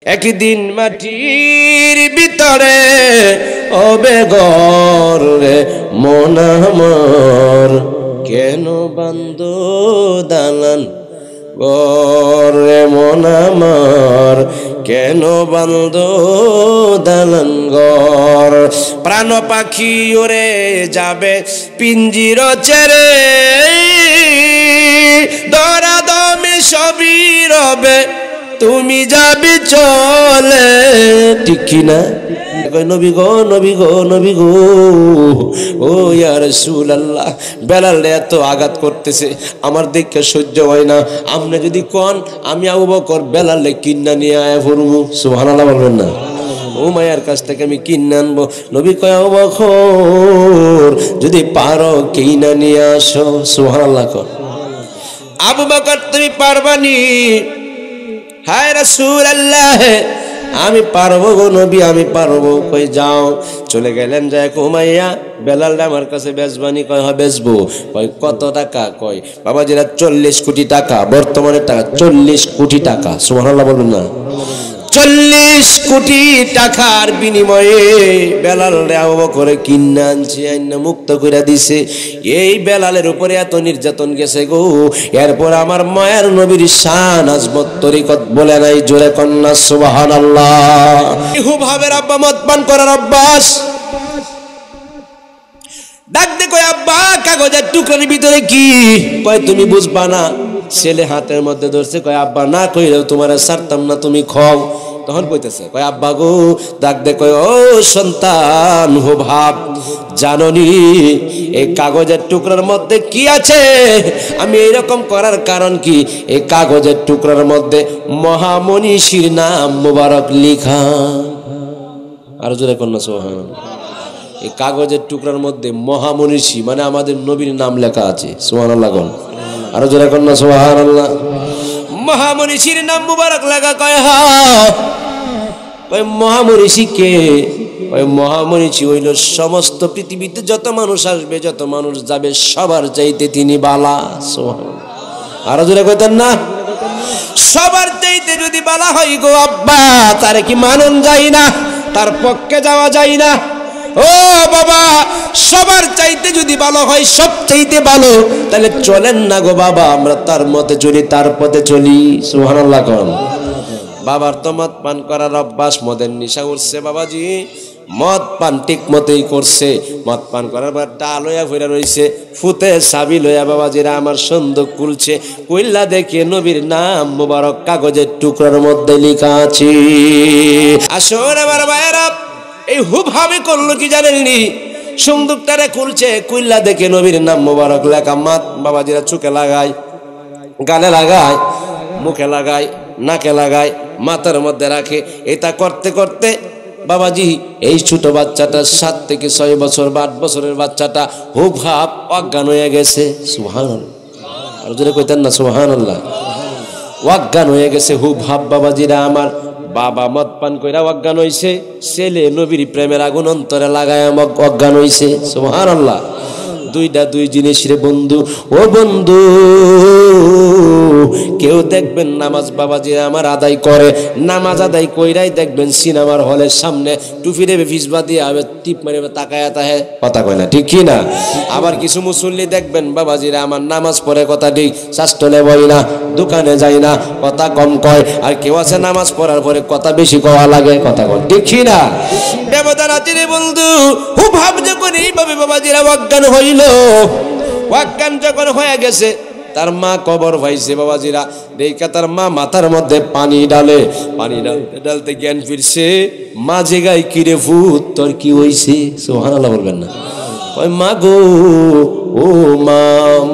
একদিন মাটির ভিতরে হবে ঘর রে মন আমার, কেন বান্ধ দালান ঘর রে মন আমার, কেন বান্ধ দালান ঘর। প্রাণ পাখি ওরে যাবে পিঞ্জির ছেড়ে, ধরা দমে সবই রবে তুমি যাবে চলে, ঠিক কিনা? নবী গো নবী গো নবী গো, ও ইয়া রাসূলুল্লাহ, বেলাল এত আঘাত করতেছে আমার দেখে সহ্য হয় না, আপনি যদি কোন আমি আবু বকর বেলালে কিন্না নিয়ে আয়া পড়বো। সুবহানাল্লাহ বলবেন না? ও মায়ের কাছ থেকে আমি কিনে আনবো। নবী কয় আবু বকর যদি পারো কিনা নিয়ে আসো। সুবহানাল্লাহ কর। আবু বকর তুমি পারবানি? হায় রাসূলুল্লাহ আমি পারবো গো নবী, আমি পারবো। কই যাও। চলে গেলেন, যায় উমাইয়া বেলাল আমার কাছে বেচবানি? কয় হ্যাঁ বেচবো। কয় কত টাকা? কয় বাবাজিরা 40 কোটি টাকা, বর্তমানে টাকা 40 কোটি টাকা। সুবহানাল্লাহ বলবেন না? 40 কোটি টাকার বিনিময়ে বেলাল আবু বকর কিনে আনছে, আইনা মুক্ত করে দিছে। এই বেলালের উপরে এত নির্যাতন গেছে গো। এরপর আমার মায়ের নবীর শান আজমত তরিকত বলে নাই, জোরে কন্যা সুবহানাল্লাহ। ইহুভাবে আব্বা মদ পান করার অভ্যাস। ডাক দে কয় আব্বা কাগজের টুকরার ভিতরে কি? কয় তুমি বুঝবা না। ছেলে হাতের মধ্যে ধরছে, কয় আব্বা না কইলেও তোমার ছাড়তাম না, তুমি খাও। তখন কইতেছে, কয় আব্বা গো। ডাক দে কয় ও সন্তান হো ভাব, জাননি এই কাগজের টুকরার মধ্যে কি আছে? আমি এইরকম করার কারণ কি? এই কাগজের টুকরার মধ্যে মহামনীষীর নাম মুবারক লিখা। আর জোরে কন্যা সুবহানাল্লাহ। এই কাগজের টুকরার মধ্যে মহামনীষী মানে আমাদের নবীর নাম লেখা আছে। সুবহানাল্লাহ কোন? আরো জোরে কন্যা সুবহানাল্লাহ। মহামনীষীর নাম মুবারক লেখা। কয় হ্যাঁ। কয় মহামনীষী কে? কয় মহামনীষী হইল সমস্ত পৃথিবীতে যত মানুষ আসবে, যত মানুষ যাবে, সবার চাইতে তিনি বালা। সুবহানাল্লাহ। আরো জোরে কইতেন না? সবার চাইতে যদি বালা হয় গো আব্বা, তারে কি মানন যায় না? তার পক্ষে যাওয়া যায় না? ও বাবা, সবার চাইতে যদি ভালো হয়, সব চাইতে ভালো, তাহলে চলেন না গো বাবা, আমরা তার মতে চলি, তার পথে চলি। সুবহানাল্লাহ কোন? বাবার তো মদ পান করার অভ্যাস, মদের নেশা উঠছে বাবাজি। মদ পান ঠিক মতোই করছে। মদ পান করার পর টা লইয়া ফিরে রইছে, ফুতে চাবি লইয়া বাবাজিরা আমার সন্দুক খুলছে। কইলা দেখে নবীর নাম মুবারক কাগজের টুকরার মধ্যে লেখা আছে। আসুন আমার ভাইয়েরা, এই হুবহাবে করলো কি জানেননি? সন্দুকটারে খুলছে, কুইল্লা দেখে নবীর নাম মুবারক লেখা। মাত বাবাজিরা চোখে লাগায়, গালে লাগায়, মুখে লাগায়, নাকে লাগায়, মাথার মধ্যে রাখে। এটা করতে করতে বাবাজি এই ছোট বাচ্চাটা 7 থেকে 6 বছর বা 8 বছরের বাচ্চাটা হুবহাব অজ্ঞান হয়ে গেছে। সুবহানাল্লাহ। আর যদি কইতেন না সুবহানাল্লাহ। অজ্ঞান হয়ে গেছে হুবহাব বাবাজিরা আমার। বাবা মদ পান কইরা অজ্ঞান হইছে, ছেলে নবীর প্রেমের আগুন অন্তরে লাগায় অজ্ঞান হইছে। সুবহানাল্লাহ। দুইটা দুই জিনিস রে বন্ধু। ও বন্ধু, কেউ দেখবেন নামাজ বাবাজি আমার আদায় করে, নামাজ আদায় কইরাই দেখবেন সিনেমার হলের সামনে টুপি দেবে ফিসবা দিয়ে আবে টিপ মারে তাকায়া তাহে, কথা কয় না, ঠিক কি না? আবার কিছু মুসল্লি দেখবেন বাবাজিরা আমার নামাজ পড়ে কথা ঠিক, শাস্ত্রে বই না, দোকানে যাই না, কথা কম কয়। আর কেউ আছে নামাজ পড়ার পরে কথা বেশি কওয়া লাগে, কথা কয়, ঠিক কি না? ব্যবধান আছে রে বন্ধু। হুবহাব যখন এইভাবে বাবাজিরা অজ্ঞান হইল, অজ্ঞান যখন হয়ে গেছে, তার মা কবর পাইছে বাবাজিরা। দেখা তার মা মাথার মধ্যে পানি ডালে, পানি ডালতে ডালতে জ্ঞান ফিরছে। মা জিগায় কিরে ভূত তোর কি হইছে? সুবহানাল্লাহ বলবেন না? ওই মা গো, ও মা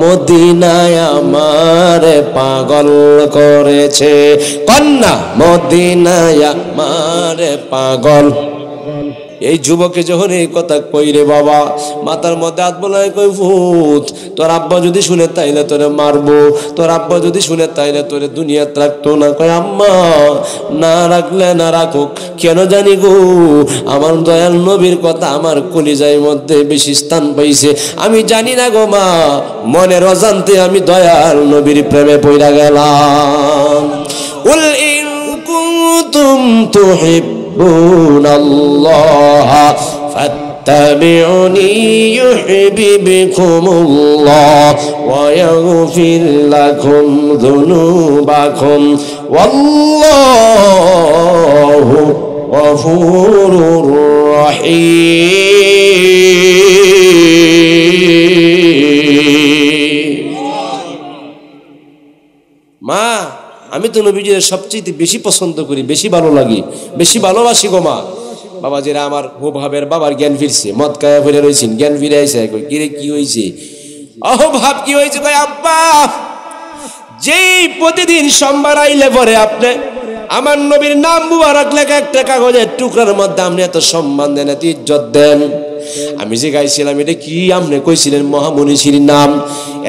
মদিনায় আমারে পাগল করেছে, কন্যা মদিনায় আমারে পাগল। এই যুবকে যখন এই কথা কইরে বাবা, মাথার মধ্যে হাত বলায় কই ভূত, তোর আব্বা যদি শুনে তাইলে তোরে মারবো, তোর আব্বা যদি শুনে তাইলে তোরে দুনিয়াতে রাখতো না। কয় আম্মা না রাখলে না রাখুক, কেন জানি গো আমার দয়াল নবীর কথা আমার কলিজার মধ্যে বেশি স্থান পাইছে। আমি জানি না গো মা, মনের অজান্তে আমি দয়াল নবীর প্রেমে পইরা গেলাম। উল ইন কুনতুম তুহিব্বুনাল্লাহ ফাত্তাবিউনি ইউহিব্বুকুমুল্লাহ ওয়া ইয়াগফির লাকুম যুনুবাকুম ওয়াল্লাহু গফুরুর রহিম। মা, আমি তো নবীজির সবচেয়ে বেশি পছন্দ করি, বেশি ভালো লাগে, বেশি ভালোবাসি গো মা। বাবাজিরা আমার ভাবের বাবার জ্ঞান ফিরছে, মদ খায়া ফিরে রয়েছেন, জ্ঞান ফিরে আইসে। কিরে কি হয়েছে? অহ ভাব কি হয়েছে? কই আব্বা, যেই প্রতিদিন সোমবার আইলে পরে আপনি আমার নবীর নাম মুবারক লেখা একটা কাগজের টুকরার মধ্যে আপনি এত সম্মান দেন, এত ইজ্জত দেন। আমি যে গাইছিলাম এটা কি? আপনি কইছিলেন মহামনীষীর নাম।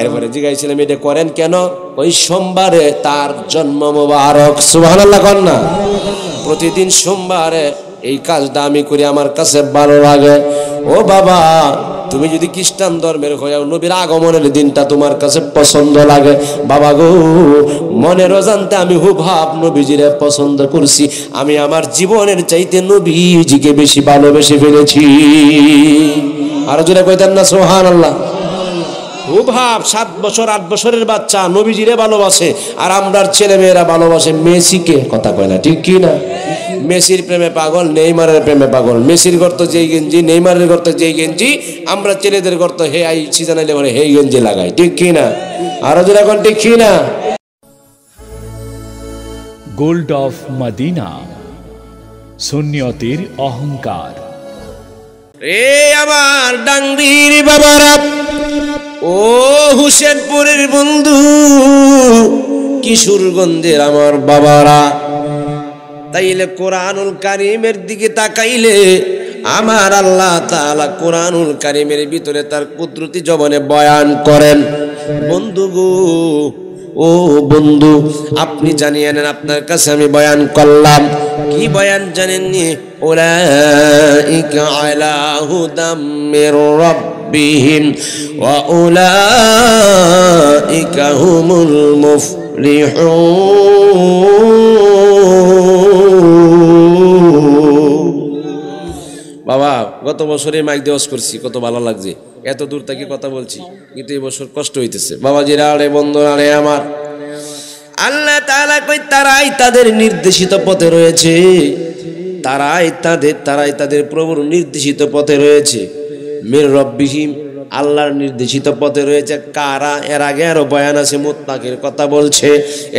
এরপরে যে গাইছিলাম এটা করেন কেন? ওই সোমবারে তার জন্ম মুবারক। সুবহানাল্লাহ কন না? প্রতিদিন সোমবারে এই কাজটা আমি করি, আমার কাছে ভালো লাগে। ও বাবা, তুমি যদি খ্রিস্টান ধর্মের হয়ে নবীর আগমনের দিনটা তোমার কাছে পছন্দ লাগে, বাবা গো, মনের অজান্তে আমি হুবহাব নবীজিরে পছন্দ করছি। আমি আমার জীবনের চাইতে নবীজিকে বেশি ভালোবেসে ফেলেছি। আরো জোরে কইতেন না সুবহানাল্লাহ? হুবহাব 7 বছর 8 বছরের বাচ্চা নবীজিরে ভালোবাসে, আর আমরার ছেলে মেয়েরা ভালোবাসে মেসিকে। কথা কয় না, ঠিক কি না? মেসির প্রেমে পাগল, নেইমারের প্রেমে পাগল। মেসির গর্ত যেই গেঞ্জি, নেইমারের গর্ত যেই গেঞ্জি, আমরা ছেলেদের গর্ত হে আই সিজন আইলে মানে হেই গেঞ্জি লাগাই, ঠিক কি না? আরো যেটা এখন ঠিক কি না? গোল্ড অফ মদিনা, সুন্নিয়তের অহংকার। রে আমার ডাংরির বাবারা, ও হুসেনপুরের বন্ধু, কিশোরগঞ্জের আমার বাবারা, তাইলে কোরআনুল কারীমের দিকে তাকাইলে আমার আল্লাহ তাআলা কোরআনুল কারীমের ভিতরে তার কুদরতি জবানে বয়ান করেন। বন্ধু গো, ও বন্ধু, আপনি জানিয়ে নেন, আপনার কাছে আমি বয়ান করলাম। কি বয়ান জানেননি? উলাইকা আলা হুদাম মির রাব্বিহিম ওয়া উলাইকা হুমুল মুফলিহুন। বাবা, গত বছরে মাইক দেওয়াজ করছি, কত ভালো লাগছে, এত দূর থেকে কথা বলছি, কিন্তু এই বছর কষ্ট হইতেছে। বাবাজিরা আরে বন্ধুরা রে আমার, আল্লাহ তাআলা কই তারাই তাদের নির্দেশিত পথে রয়েছে, তারাই তাদের প্রভুর নির্দেশিত পথে রয়েছে। মির রব্বিহিম, আল্লাহর নির্দেশিত পথে রয়েছে। কারা? এর আগে আরো বয়ান আছে, মুত্তাকির কথা বলছে।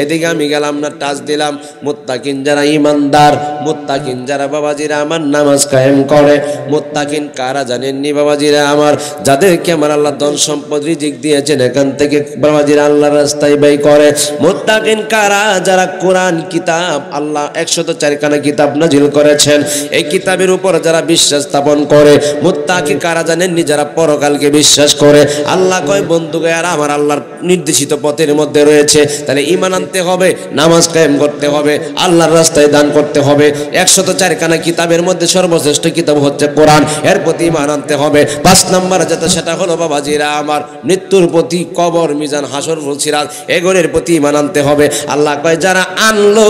এদিকে আমি গেলাম না, টাচ দিলাম। মুত্তাকিন যারা ইমানদার, মুত্তাকিন যারা বাবাজিরা আমার নামাজ কায়েম করে। মুত্তাকিন কারা জানেননি বাবাজিরা আমার? যাদেরকে আমার আল্লাহ ধন সম্পদ রিজিক দিয়েছেন, এখান থেকে বাবাজিরা আল্লাহর রাস্তায় ব্যয় করে। মুত্তাকিন কারা? যারা কোরআন কিতাব, আল্লাহ 104 খানা কিতাব নাজিল করেছেন, এই কিতাবের উপর যারা বিশ্বাস স্থাপন করে। মুত্তাকি কারা জানেননি? যারা পরকালকে বিশ্বাস করে। আল্লাহ কয় বন্ধুকে আর আমার আল্লাহর নির্দেশিত পথের মধ্যে রয়েছে। তাহলে ঈমান আনতে হবে, নামাজ কায়েম করতে হবে, আল্লাহর রাস্তায় দান করতে হবে। 104 খানা কিতাবের মধ্যে সর্বশ্রেষ্ঠ কিতাব হচ্ছে কোরআন, এর প্রতি ঈমান আনতে হবে। 5 নম্বর যেটা, সেটা হলো বাবাজিরা আমার মৃত্যুর প্রতি, কবর, মিজান, হাসর, সিরাত, এগুলোর প্রতি ঈমান আনতে হবে। আল্লাহ কয় যারা আনলো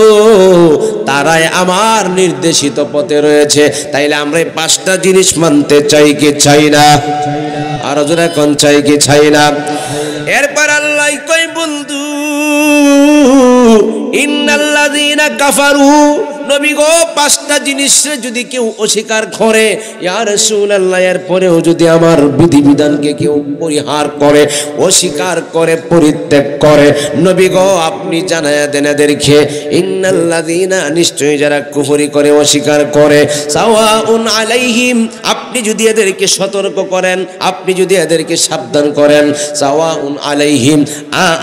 তারাই আমার নির্দেশিত পথে রয়েছে। তাইলে আমরা এই 5টা জিনিস মানতে চাই কি চাই না? আর জোরে কোন চাই কি চাই না? এরপর আল্লাহ কয় বন্ধু, ইন্নাল্লাযীনা কাফারু, নবী গো 5টা জিনিস যদি কেউ অস্বীকার করে, ইয়া রাসূলুল্লাহ, এর পরেও যদি আমার বিধিবিধানকে কেউ পরিহার করে, অস্বীকার করে, পরিত্যাগ করে, নবী গো আপনি জানায়া দেন এদেরকে, ইন্নাল্লাযীনা, নিশ্চয়ই যারা কুফরি করে, অস্বীকার করে, সাওয়াউন আলাইহিম, আপনি যদি এদেরকে সতর্ক করেন, আপনি যদি এদেরকে সাবধান করেন, সাওয়াউন আলাইহিম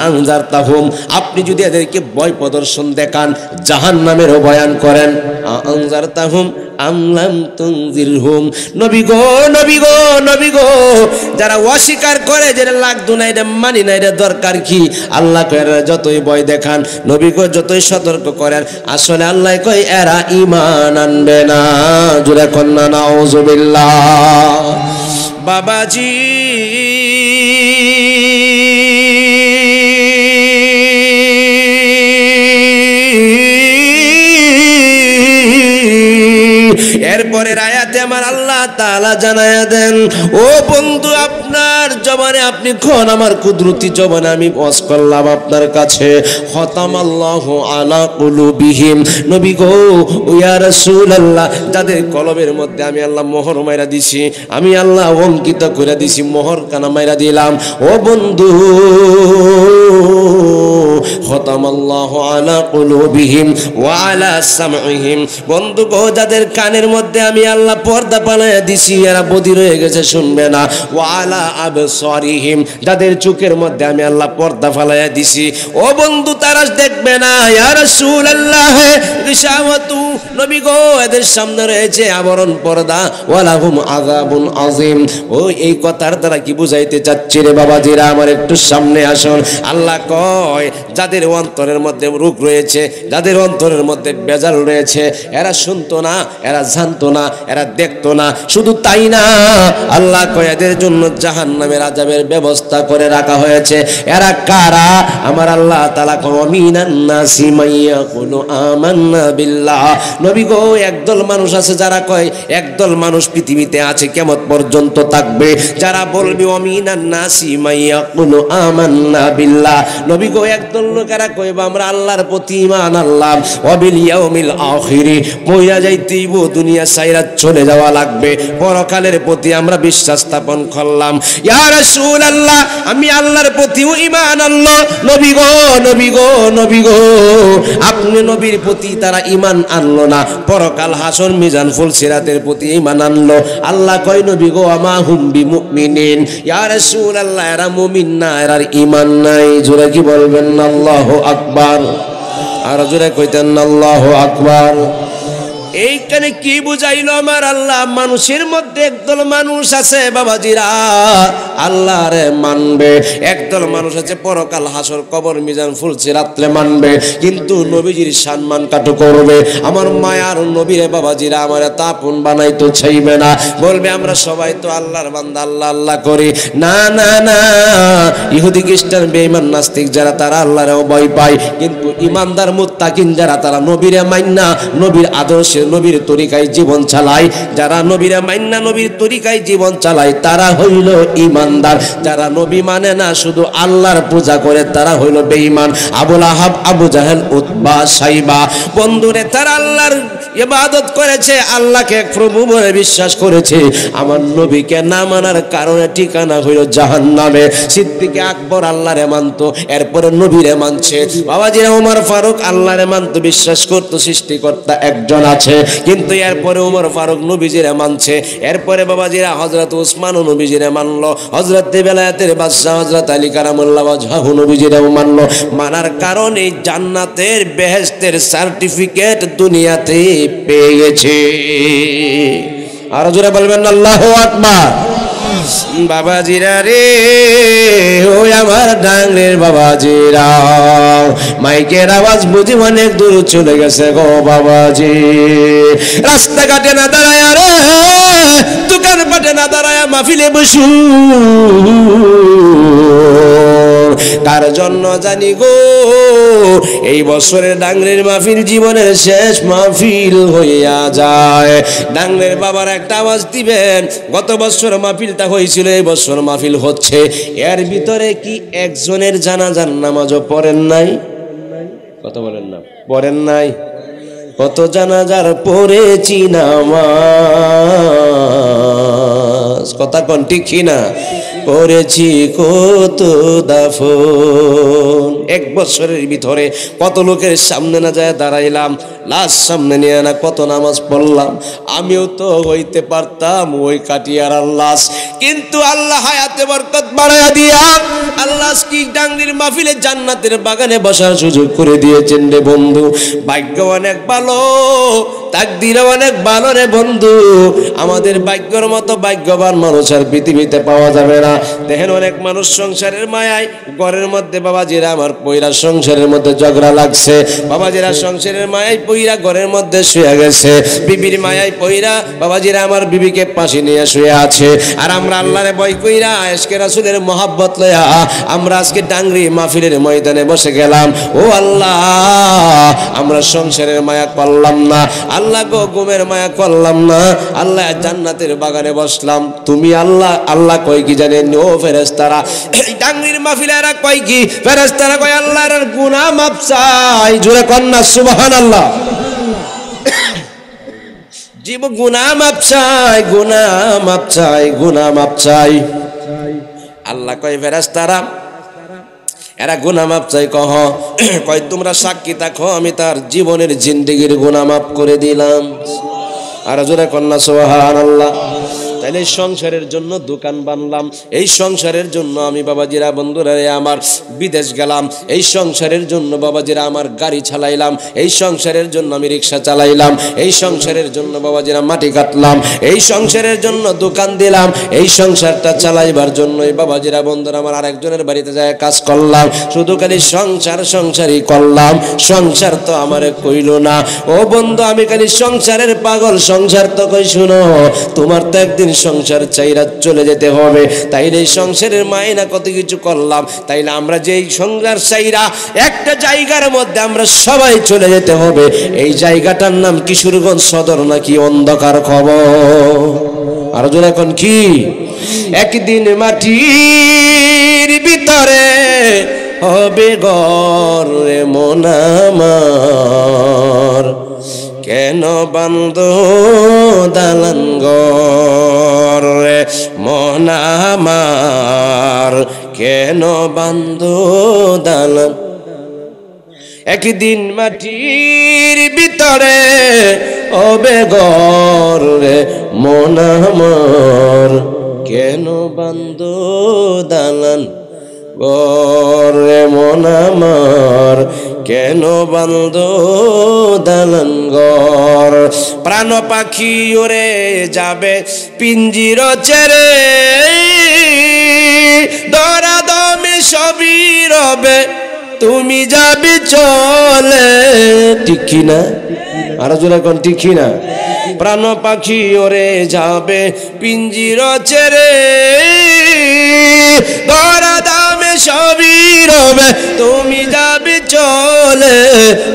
আনজারতাহুম, আপনি যদি এদেরকে ভয় প্রদর্শন দেখান, জাহান্নামেরও বয়ান করেন, আনজারতাহুম আম লাম তুনজিরহুম, নবী গো, নবী গো, নবী গো, যারা অস্বীকার করে, যারা লাগতো না, এটা মানি না, এটা দরকার কি? আল্লাহ কয় যতই ভয় দেখান, নবী গো যতই সতর্ক করেন, আসলে আল্লাহ কয় এরা ঈমান আনবে না। জোরে কন্না নাউজুবিল্লাহ। বাবাজি এরপরে আয়াতে আমার আল্লাহ তাআলা জানায়া দেন, ও বন্ধু আপনার জবানে আপনি কোন আমার কুদরতি জবানে আমি ওয়াজ করলাম আপনার কাছে, খতামাল্লাহু আলা কুলুবিহিম, নবী গো ইয়া রাসূলুল্লাহ, যাদের কলবের মধ্যে আমি আল্লাহ মোহর মাইরা দিছি, আমি আল্লাহ অঙ্কিত করে দিছি, মোহর কানা মাইরা দিলাম। ও বন্ধু খতামাল্লাহু আলা কুলুবিহিম ওয়া আলা সামঈহিম, বন্ধু গো যাদের কানের মধ্যে আমি আল্লাহ পর্দা বানায়া দিছি, এরা বধির হয়ে গেছে, শুনবে না। ওয়া আলা আবসারিহিম, যাদের চোখের মধ্যে আমি আল্লাহ পর্দা ফালাইয়া দিছি, ও বন্ধু তারা দেখবে না। ইয়া রাসূলুল্লাহ রিশাওয়াতু, নবী গো এদের সামনে রয়েছে আবরণ পর্দা, ওয়ালাহুম আযাবুন আযীম। ও এই কথার দ্বারা কি বুঝাইতে চাচ্ছি রে বাবাজিরা, আমার একটু সামনে আসুন। আল্লাহ কয় যাদের অন্তরের মধ্যে রোগ রয়েছে, যাদের অন্তরের মধ্যে বেজাল রয়েছে, এরা শুনতো না, এরা জানতো না, এরা দেখতো না, শুধু তাই না, আল্লাহ কয় এদের জন্য জাহান্নামের আযাবের ব্যবস্থা করে রাখা হয়েছে। এরা কারা? আমার আল্লাহ তাআলা কয় মিনান নাসি মাইয়াকুলু আমান্না বিল্লাহ, নবী গো একদল মানুষ আছে যারা কয়, একদল মানুষ পৃথিবীতে আছে কিয়ামত পর্যন্ত থাকবে, যারা বলবে মিনান নাসি মাইয়াকুলু আমান্না বিল্লাহ, নবী গো একদল লোকেরা কইবা আমরা আল্লাহর প্রতি ঈমান আনলাম, ওয়া বিল ইয়াউমিল আখিরি, মইরা যাইতেইব, দুনিয়া ছাইরা চলে যাওয়া লাগবে, পরকালের প্রতি আমরা বিশ্বাস স্থাপন করলাম। ইয়া রাসূলুল্লাহ আমি আল্লাহর প্রতি ঈমান আনলো, নবী গো নবী গো নবী গো আপনি নবীর প্রতি তারা ঈমান আনলো না, পরকাল হাসর মিজান ফুলসিরাতের প্রতি ঈমান আনলো। আল্লাহ কয় নবী গো আমা হুম বিমুমিনিন, ইয়া রাসূলুল্লাহ এরা মুমিন না, এর ঈমান নাই। জোরে কি বলবেন না আল্লাহু আকবার? আর জোরে কইতেন না আল্লাহু আকবার? এইখানে কি বুঝাইলো আমার আল্লাহ? মানুষের মধ্যে একদল মানুষ আছে বাবাজিরা আল্লাহরে মানবে, একদল মানুষ আছে পরকাল হাসর কবর মিজান ফুলসিরাতে মানবে, কিন্তু নবীজির সম্মান কাটু করবে। আমার মায়ার নবীরে বাবাজিরা আমার তাপন বানাইতো চাইবে না, বলবে আমরা সবাই তো আল্লাহর বান্দা, আল্লাহ আল্লাহ করি। না না না, ইহুদি খ্রিস্টান বেঈমান নাস্তিক যারা তারা আল্লাহরেও ভয় পায়, কিন্তু ইমানদার মুত্তাকিন যারা তারা নবীরে মাইন্না, নবীর আদর্শে নবীর তরিকায় জীবন চালায়, যারা নবীরা মাইন্না নবীর তরিকায় জীবন চালায় তারা হইল ইমানদার। যারা নবী মানে না, শুধু আল্লাহর পূজা করে, তারা হইল বেঈমান। আবুল আহাব, আবু জাহেল, উতবা, সাইবা, বন্ধুরে তারা আল্লাহর ইবাদত করেছে, আল্লাহকে এক প্রভু বলে বিশ্বাস করেছে, আমার নবীকে না মানার কারণে ঠিকানা হইল জাহান্নামে। সিদ্দিক আকবর আল্লাহরে মানতো, এরপরে নবীরে মানছে। বাবাজিরা ওমর ফারুক আল্লাহরে মানতো, বিশ্বাস করতো সৃষ্টিকর্তা একজন আছে, কিন্তু এরপরে ওমর ফারুক নবীজিরে মানছে। এরপরে বাবাজিরা হযরত উসমান নবীজিরে মানলো, হযরত বেলায়েতের বাদশা হযরত আলী কারামাল্লাহু ওয়াজহাহু নবীজিরেও মানলো। মানার কারণে জান্নাতের বেহেশতের সার্টিফিকেট দুনিয়াতে পেয়ে গেছে। আর জোরে বলবেন আল্লাহু আকবার। বাবাজিরা রে, ও আমার ডাঙ্গের বাবাজিরা, মাইকের আওয়াজ বুঝি অনেক দূর চলে গেছে গো বাবাজি। রাস্তাঘাটে না দাঁড়ায় রে, দোকান পাটে না দাঁড়ায় মাহফিলে বসু, কার জন্য জানি গো এই বছরের ডাঙ্গরের মাহফিল জীবনের শেষ মাহফিল হইয়া যায়। ডাঙ্গরের বাবার একটা আওয়াজ দিবেন, গত বছর মাহফিলটা হয়েছিল, এই বছর মাহফিল হচ্ছে, এর ভিতরে কি একজনের জানাজার নামাজও পড়েন নাই? কত বলেন না পড়েন নাই? কত জানাজার পড়েছি নামাজ, কথা কোন ঠিক না? করেছি কত দাফন। এক বছরের ভিতরে কত লোকের সামনে না যায় দাঁড়াইলাম, লাশ সামনে নিয়ে না কত নামাজ পড়লাম। আমিও তো হইতে পারতাম ওই কাটিয়ার লাশ, কিন্তু আল্লাহ হায়াতে বরকত বাড়াইয়া দিয়া আল্লাহ কি ডাঙ্গির মাহফিলে জান্নাতের বাগানে বসার সুযোগ করে দিয়েছেন রে বন্ধু। ভাগ্য অনেক ভালো, তাকদীর অনেক ভালো রে বন্ধু। আমাদের ভাগ্যের মতো ভাগ্যবান মানুষ আর পৃথিবীতে পাওয়া যাবে না। না। দেখেন অনেক মানুষ সংসারের মায়ায় ঘরের মধ্যে বাবাজিরা আমার পইরা সংসারের মধ্যে ঝগড়া লাগছে, বাবাজিরা সংসারের মায়ায় পইরা ঘরের মধ্যে শুয়ে গেছে, বিবির মায়ায় পইরা বাবাজিরা আমার বিবিকে পাশে নিয়ে শুয়ে আছে। আর আমরা আল্লাহরে ভয় কইরা আজকে রাসূলের মহব্বত লয়া আমরা আজকে ডাংরি মাহফিলের ময়দানে বসে গেলাম। ও আল্লাহ, আমরা সংসারের মায়া করলাম না, আল্লাহ গো ঘুমের মায়া করলাম না, আল্লাহ জান্নাতের বাগানে বসলাম। তুমি আল্লাহ আল্লাহ কয় কি জানেন? ও ফেরেশতারা, এই ডাংরির মাহফিলেরা কয় কি? ফেরেশতারা কয় আল্লাহর গুনাহ মাফ চাই। জোরে কন্না সুবহানাল্লাহ। জীব গুনাহ মাফ চাই, গুনাহ মাফ চাই, গুনাহ মাফ চাই। আল্লাহ কয় ফেরেশতারা এরা গুনাহ মাফ চাই। কয় তোমরা সাক্ষী থাকো আমি তার জীবনের জিন্দেগির গুনাহ মাফ করে দিলাম। আর জোরে কন্না সুবহানাল্লাহ। তাইলে সংসারের জন্য দোকান বানলাম, এই সংসারের জন্য আমি বাবাজিরা বন্ধুরা আমার বিদেশ গেলাম, এই সংসারের জন্য বাবাজিরা আমার গাড়ি চালাইলাম, এই সংসারের জন্য আমি রিক্সা চালাইলাম, এই সংসারের জন্য বাবাজিরা মাটি কাটলাম, এই সংসারের জন্য দোকান দিলাম, এই সংসারটা চালাইবার জন্যই বাবাজিরা বন্ধুরা আমার আরেকজনের বাড়িতে যায় কাজ করলাম। শুধু খালি সংসার সংসারই করলাম, সংসার তো আমারে কইল না। ও বন্ধু, আমি খালি সংসারের পাগল, সংসার তো কই শুনো তোমার তো একদিন সংসার চাইরা চলে যেতে হবে। তাইলে এই সংসারের মায়না কত কিছু করলাম, তাইলে আমরা যে এই সংসার চাইরা একটা জায়গার মধ্যে আমরা সবাই চলে যেতে হবে, এই জায়গাটার নাম কিশোরগঞ্জ সদর নাকি অন্ধকার খবর? আর জোরে এখন কি? একদিন মাটির ভিতরে হবে ঘর রে মন আমার, কেন বান্ধ দালান ঘর রে মন আমার, কেন বান্ধ দালান। একদিন মাটির ভিতরে হবে ঘর রে মন আমার, কেন বান্ধ দালান ঘর রে মন আমার, কেন বান্ধ দালান ঘর। প্রাণ পাখি ওরে যাবে পিঞ্জির ছেড়ে, দরা দমে সবই রবে তুমি যাবি চলে। ঠিক কিনা? আরো জোরে কোন ঠিক কিনা? প্রাণ পাখি ওরে যাবে পিঞ্জির ছেড়ে, দরা দামে সবই রবে তুমি যাবি চলে।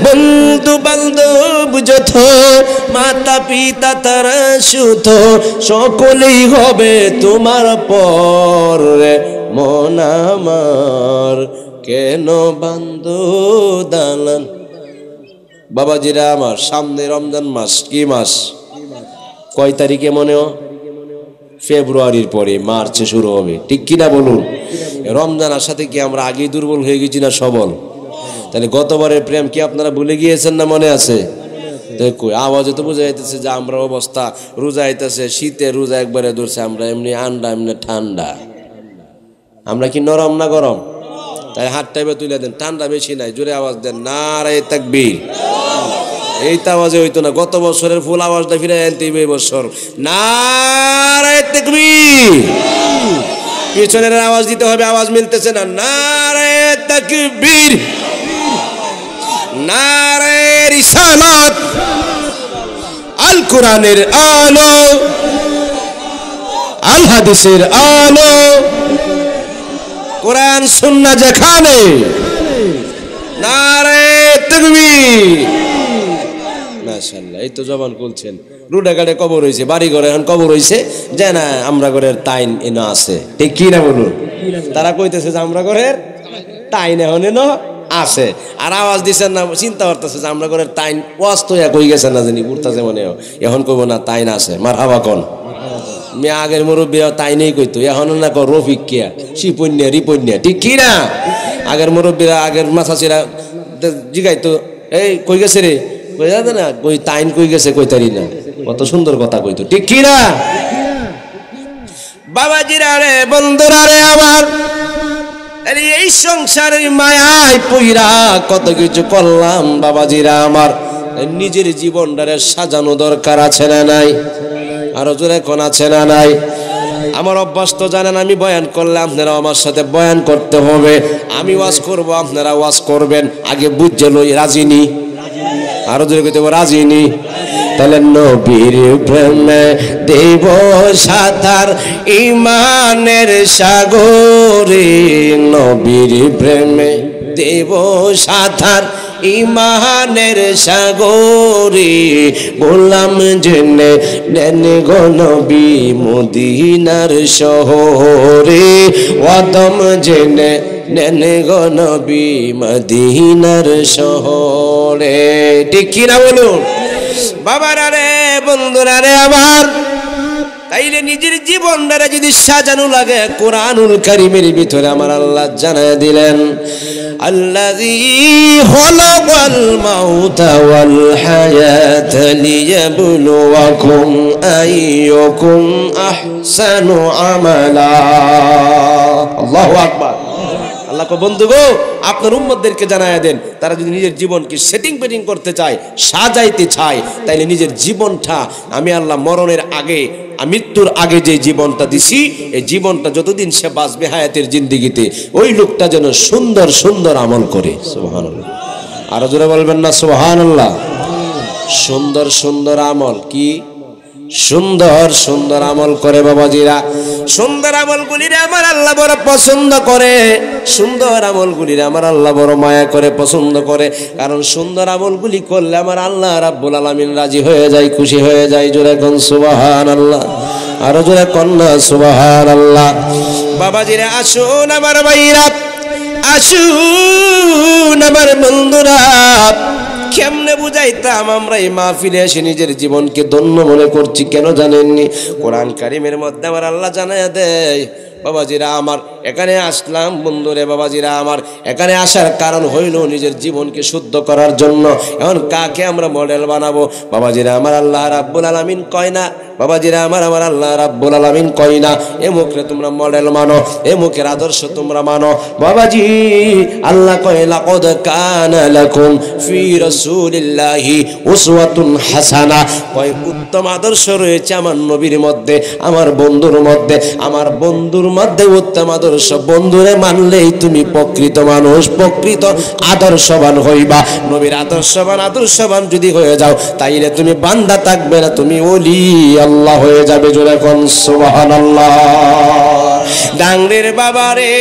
বন্ধু বান্ধব যত মাতা পিতা তারা সুত, সকলেই হবে তোমার পর রে মন আমার, কেন বান্ধ দালান। বাবাজিরা আমার সামনে রমজান মাস, কি মাস? কয় তারিখে মনে হয়? ফেব্রুয়ারির পরে মার্চে শুরু হবে, ঠিক কিনা বলুন? রমজান আসাতে কি আমরা আগেই দুর্বল হয়ে গেছি না সবল? তাহলে গতবারের প্রেম কি আপনারা ভুলে গিয়েছেন না মনে আছে? আওয়াজে তো বোঝা যাইতেছে যে আমরা অবস্থা, রোজা আইতেছে, শীতে রোজা একবারে ধরছে, আমরা এমনি আন্ডা এমনি ঠান্ডা। আমরা কি নরম না গরম? তাই হাত টাইপে তুলে দেন, ঠান্ডা বেশি নাই, জোরে আওয়াজ দেন নারায়ে তাকবীর। এই তো আওয়াজে হইতো না, গত বছরের ফুল আওয়াজটা ফিরে আনতে এই বছর নারায়ে তাকবীর। পিছনের আওয়াজ দিতে হবে, আওয়াজ মিলতেছে না। নারায়ে তাকবীর, নারায়ে রিসালাত, আল কোরআনের আলো, আল হাদিসের আলো, কোরআন সুন্নাহ যেখানে, নারায়ে তাকবীর। মাশাআল্লাহ, এই তো জবান খুলছেন। রুডা গাড়ে কবর হইছে, বাড়ি ঘরে এখন কবর হইছে যে না আমরা ঘরের তাইন এনে আছে, ঠিক কি না বলুন? তারা কইতেছে যে আমরা ঘরের তাইন এখন এনে আছে, আর আওয়াজ দিচ্ছেন না, চিন্তা করতেছে যে আমরা ঘরের তাইন ওয়াস্ত হইয়া কই গেছে না জানি, ঘুরতেছে মনে হয়। এখন কইব না তাইন আছে, মারহাবা কোন মেয়ে আগের মুরব্বী তাই নেই কইতো, এখন না কো রফিক কিয়া শিপন্যা রিপন্যা, ঠিক কি না? আগের মুরব্বীরা আগের মাথাচিরা জিগাইতো, এই কই গেছে রে, কই যাবে না, কই তাইন কই গেছে কইতারি না, কত সুন্দর কথা কইতো, ঠিক কি না? বাবাজিরা রে বন্ধুরা রে আমার, এই সংসারের মায়ায় পইরা কত কিছু করলাম বাবাজিরা আমার। নিজের জীবনটারে সাজানো দরকার আছে না নাই? আরো জোরে কোন আছে না নাই? আমার অভ্যাস তো জানেন, আমি বয়ান করলে আপনারা আমার সাথে বয়ান করতে হবে। আমি ওয়াজ করব, আপনারা ওয়াজ করবেন। আগে বুঝে লই, রাজি নি? আরো জোরে কইতে হবে, রাজি নি? তাহলে নবীর প্রেমে দেব সাঁতার ইমানের সাগরে, নবীর প্রেমে দেব সাঁতার ইমানের সাগরে, বললাম জেনে নেন গো নবী মদিনার শহরে, ওয়াদম জেনে নেন গো নবী মদিনার শহরে। ঠিক কি না বলুন বাবারা রে, বন্ধুরা রে আমার? তাইলে নিজের জীবনটারে যদি সাজানো লাগে, কোরআনুল কারীমের ভিতরে আমার আল্লাহ জানায় দিলেন, আল্লাযী খালাকাল মাউতা ওয়াল হায়াতা লিয়াবলুয়াকুম আইয়ুকুম আহসানু আমালা। আল্লাহু আকবার। আল্লাহ কো বন্ধু গো, আপনার উম্মতদেরকে জানায়া দেন, তারা যদি নিজের জীবনকে সেটিং পেটিং করতে চায়, সাজাইতে চায়, তাইলে নিজের জীবনটা আমি আল্লাহ মরণের আগে, মৃত্যুর আগে যে জীবনটা দিছি, এই জীবনটা যতদিন সে বাঁচবে হায়াতের জিন্দেগিতে, ওই লোকটা যেন সুন্দর সুন্দর আমল করে। সুবহানাল্লাহ। আরো জোরে বলবেন না সুবহানাল্লাহ? সুন্দর সুন্দর আমল কি? সুন্দর সুন্দর আমল করে বাবাজিরা। সুন্দর আমলগুলিরে আমার আল্লাহ বড় পছন্দ করে, সুন্দর আমলগুলিরে আমার আল্লাহ বড় মায়া করে, পছন্দ করে। কারণ সুন্দর আমলগুলি করলে আমার আল্লাহ রাব্বুল আলামিন রাজি হয়ে যায়, খুশি হয়ে যায়। জোরে কোন সুবহানাল্লাহ? আরো জোরে কোন না সুবহানাল্লাহ? বাবাজিরা আসুন আমার ভাইরা, আসুন আমার বন্ধুরা, কেমনে বুঝাইতাম আমরা এই মাহফিলে এসে নিজের জীবনকে ধন্য মনে করছি? কেন জানেননি? কোরআন কারীমের মধ্যে আমার আল্লাহ জানায়া দেয়, বাবাজিরা আমার এখানে আসলাম বন্ধুরে, বাবাজিরা আমার এখানে আসার কারণ হইল নিজের জীবনকে শুদ্ধ করার জন্য। এখন কাকে আমরা মডেল বানাবো? বাবাজিরা আমার আল্লাহ রাব্বুল আলামিন কয় না, বাবাজিরা আমার আল্লাহ রাব্বুল আলামিন কয় না এ মুখে তোমরা মডেল মানো, এ মুখের আদর্শ তোমরা মানো। বাবাজি আল্লাহ কয় লাকাদ কানা লাকুম ফি রাসূলিল্লাহি উসওয়াতুন হাসানা, কয় উত্তম আদর্শ রয়েছে আমার নবীর মধ্যে, আমার বন্ধুর মধ্যে, আমার বন্ধুর মধ্যে উত্তম আদর্শ। বন্ধুরে মানলেই তুমি প্রকৃত মানুষ, প্রকৃত আদর্শবান হইবা। নবীর আদর্শবান যদি হয়ে যাও, তাইলে তুমি বান্দা থাকবে না, তুমি ওলি আল্লাহ হয়ে যাবে। জোরে কোন সুবহানাল্লাহ? ডাংরির বাবারে,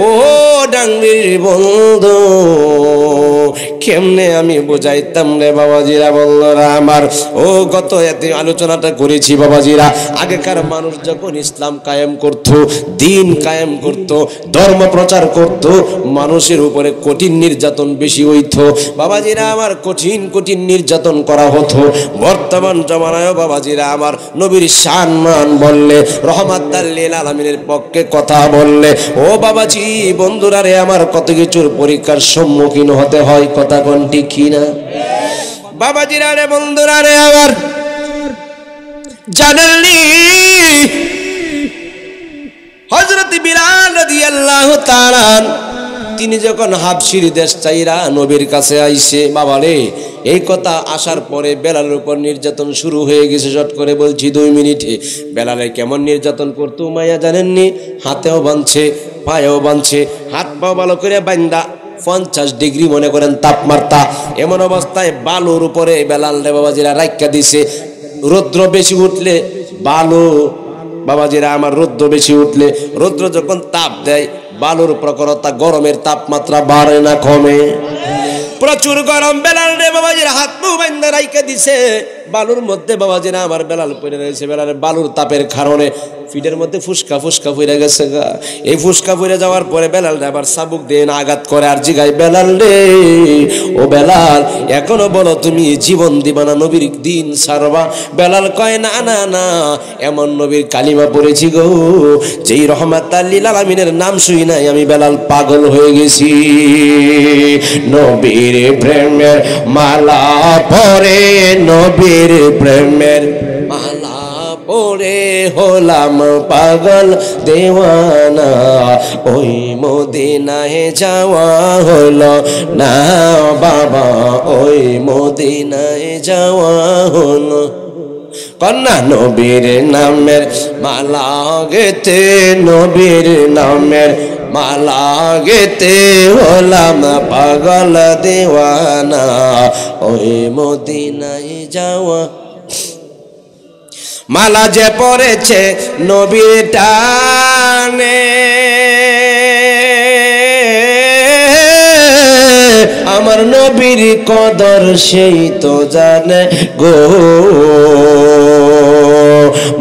ও ডাংরির বন্ধু, কেমনে আমি বুঝাইতাম রে বাবাজিরা, বলরা আমার। ও গত এতে আলোচনাটা করেছি বাবাজিরা, আগেকার মানুষ যখন ইসলাম কায়েম করত, দিন কায়েম করত, ধর্ম প্রচার করত, মানুষের উপরে কঠিন নির্যাতন বেশি হইত বাবাজিরা আমার, কঠিন কঠিন নির্যাতন করা হতো। বর্তমান জমানায় বাবাজিরা আমার নবীর সম্মান বললে, রহমাতুল লিল আলামিনের পক্ষে কথা বললে, ও বাবাজি বন্ধুরা রে আমার, কত কিছুর পরীক্ষার সম্মুখীন হতে হয়। কথা কোন ঠিক কিনা বাবাজিরা রে, বন্ধুরা রে আমার? জানেননি হযরত বিলাল রাদিয়াল্লাহু তাআলা তিনি যখন হাবশির দেশ চাইরা নবীর কাছে আইছে, বাবা রে এই কথা আসার পরে বেলালের উপর নির্যাতন শুরু হয়ে গেছে। শর্ট করে বলছি 2 মিনিটে। বেলালে কেমন নির্যাতন করতো মাইয়া জানেননি? হাতেও বাঁধছে, পায়েও বাঁধছে, হাত পা ভালো করে বান্ধা 50 ডিগ্রি মনে করেন তাপমাত্রা। এমন অবস্থায় বালুর উপরে বেলাল রে বাবাজিরা রাইখা দিছে। রৌদ্র বেশি উঠলে বালু, বাবাজিরা আমার রৌদ্র বেশি উঠলে, রৌদ্র যখন তাপ দেয় বালুর প্রখরতা, গরমের তাপমাত্রা বাড়ে না কমে? প্রচুর গরম। বেলাল রে বাবাজিরা হাত পা বান্ধা রাইখা দিছে বালুর মধ্যে। বাবাজিরা আমার বেলাল পড়ে রয়েছে। বেলালের বালুর তাপের কারণে ফিটের মধ্যে ফুসকা পড়ে গেছে গা। এই ফুসকা পড়ে যাওয়ার পরে বেলাল রে আবার চাবুক দিয়ে আঘাত করে আর জিগায়, বেলাল রে ও বেলাল এখনো বলো তুমি জীবন দিবা না, নবীর দিন ছাড়বা? বেলাল কয় না না না, এমন নবীর কালিমা পড়েছি গো, যেই রহমাতুল লিল আলামিনের নাম শুই নাই আমি বেলাল পাগল হয়ে গেছি। নবীর প্রেমের মালা পরে, নবীর প্রেমের মালা ওরে হলাম পাগল দেওয়ানা, ওই মদিনায় যাওয়া হলো না বাবা, ওই মদিনায় যাওয়া হলো। কন্যা নবীর নামের মালা গেতে, নবীর নামের মালা গেতে হলাম পাগল দেওয়ানা, ওই মদিনায় যাওয়া। মালা যে পড়েছে নবীর টানে, আমার নবীর কদর সেই তো জানে গো।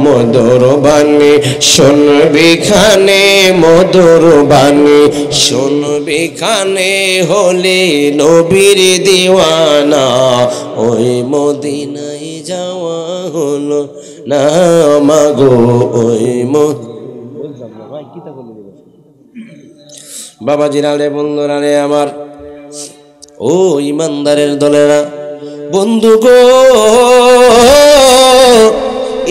মধুর বাণী শুনবি খানে, মধুর বাণী শুনবি খানে, হলে নবীর দিওয়ানা, ওই মদিনায় যাওয়া হলো না মাগো, ওই বাবাজিরা রে, বন্ধুরা রে আমার, ও ইমানদারের দলেরা, বন্ধু গো,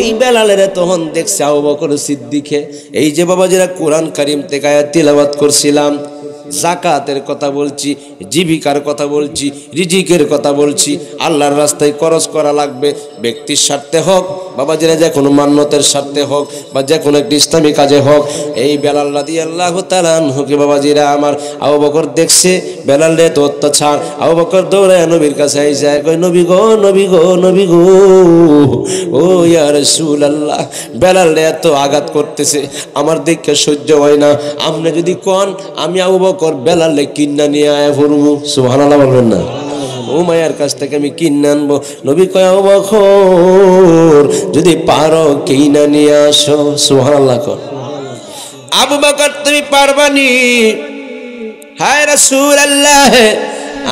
এই বেলালের তখন দেখছে আবু বকর সিদ্দিকে, এই যে বাবাজিরা কোরআন কারীম থেকে আয়াত তিলাওয়াত করছিলাম, যাকাতের কথা বলছি, জীবিকার কথা বলছি, রিজিকের কথা বলছি, আল্লাহর রাস্তায় খরচ করা লাগবে, ব্যক্তির স্বার্থে হোক, বাবাজিরা যে কোনো মান্যতের স্বার্থে হোক, বা যে কোনো একটি ইসলামী কাজে হোক। এই বেলাল রাদিয়াল্লাহু তাআলা আনহুকে বাবাজিরা আমার আবু বকর দেখছে, বেলাল রে তো অত্যাচার, আবু বকর দৌড়ায় নবীর কাছে আইসা কয়, নবী গো, নবী গো, নবী গো, ও ইয়া রাসূলুল্লাহ, বেলাল রে এত আঘাত করতেছে, আমার দেখে সহ্য হয় না, আপনি যদি কোন আমি আবু বকর বেলালে কিন্না নিয়ে আয়া ফরমু। সুবহানাল্লাহ বলবেন না? ও মায়ের কাছ থেকে আমি কিনে আনবো। নবী কয়, আবু বকর যদি পারো কিনা নিয়ে আসো। সুবহানাল্লাহ কর। আবু বকর তুমি পারবানি? হায় রাসূলুল্লাহ,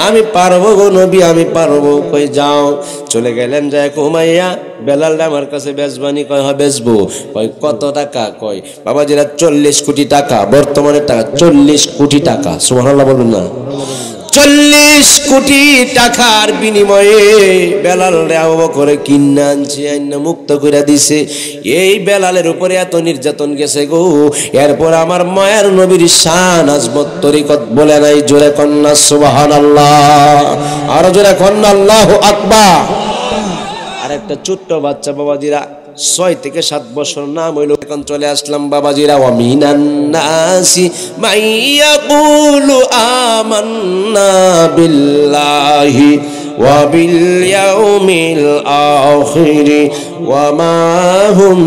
আমি পারবো গো নবী, আমি পারবো। কই যাও। চলে গেলেন, যায় উমাইয়া, বেলাল আমার কাছে বেচবানি? কয় হ্যাঁ বেচবো। কয় কত টাকা? কয় বাবাজিরা 40 কোটি টাকা, বর্তমানে টাকা 40 কোটি টাকা। সুবহানাল্লাহ বলুন না? 40 কোটি টাকার বিনিময়ে বেলাল রে আবু বকর কিনে আনছে, আইনা মুক্ত করে দিছে। এই বেলালের উপরে এত নির্যাতন গেছে গো। এরপর আমার মায়ের নবীর শান আজমত তরিকত বলে নাই, জোরে কন্যা সুবহানাল্লাহ, আরো জোরে কন্যা আল্লাহু আকবার। আর একটা ছোট্ট বাচ্চা বাবাজিরা 6 থেকে 7 বছর, নাম হইল, এখন চলে আসলাম বাবাজিরা, ওয়া মিনান নাসি মাইয়াকুলু আমান্না বিল্লাহি ওয়া বিল ইয়াউমিল আখির ওয়া মা হুম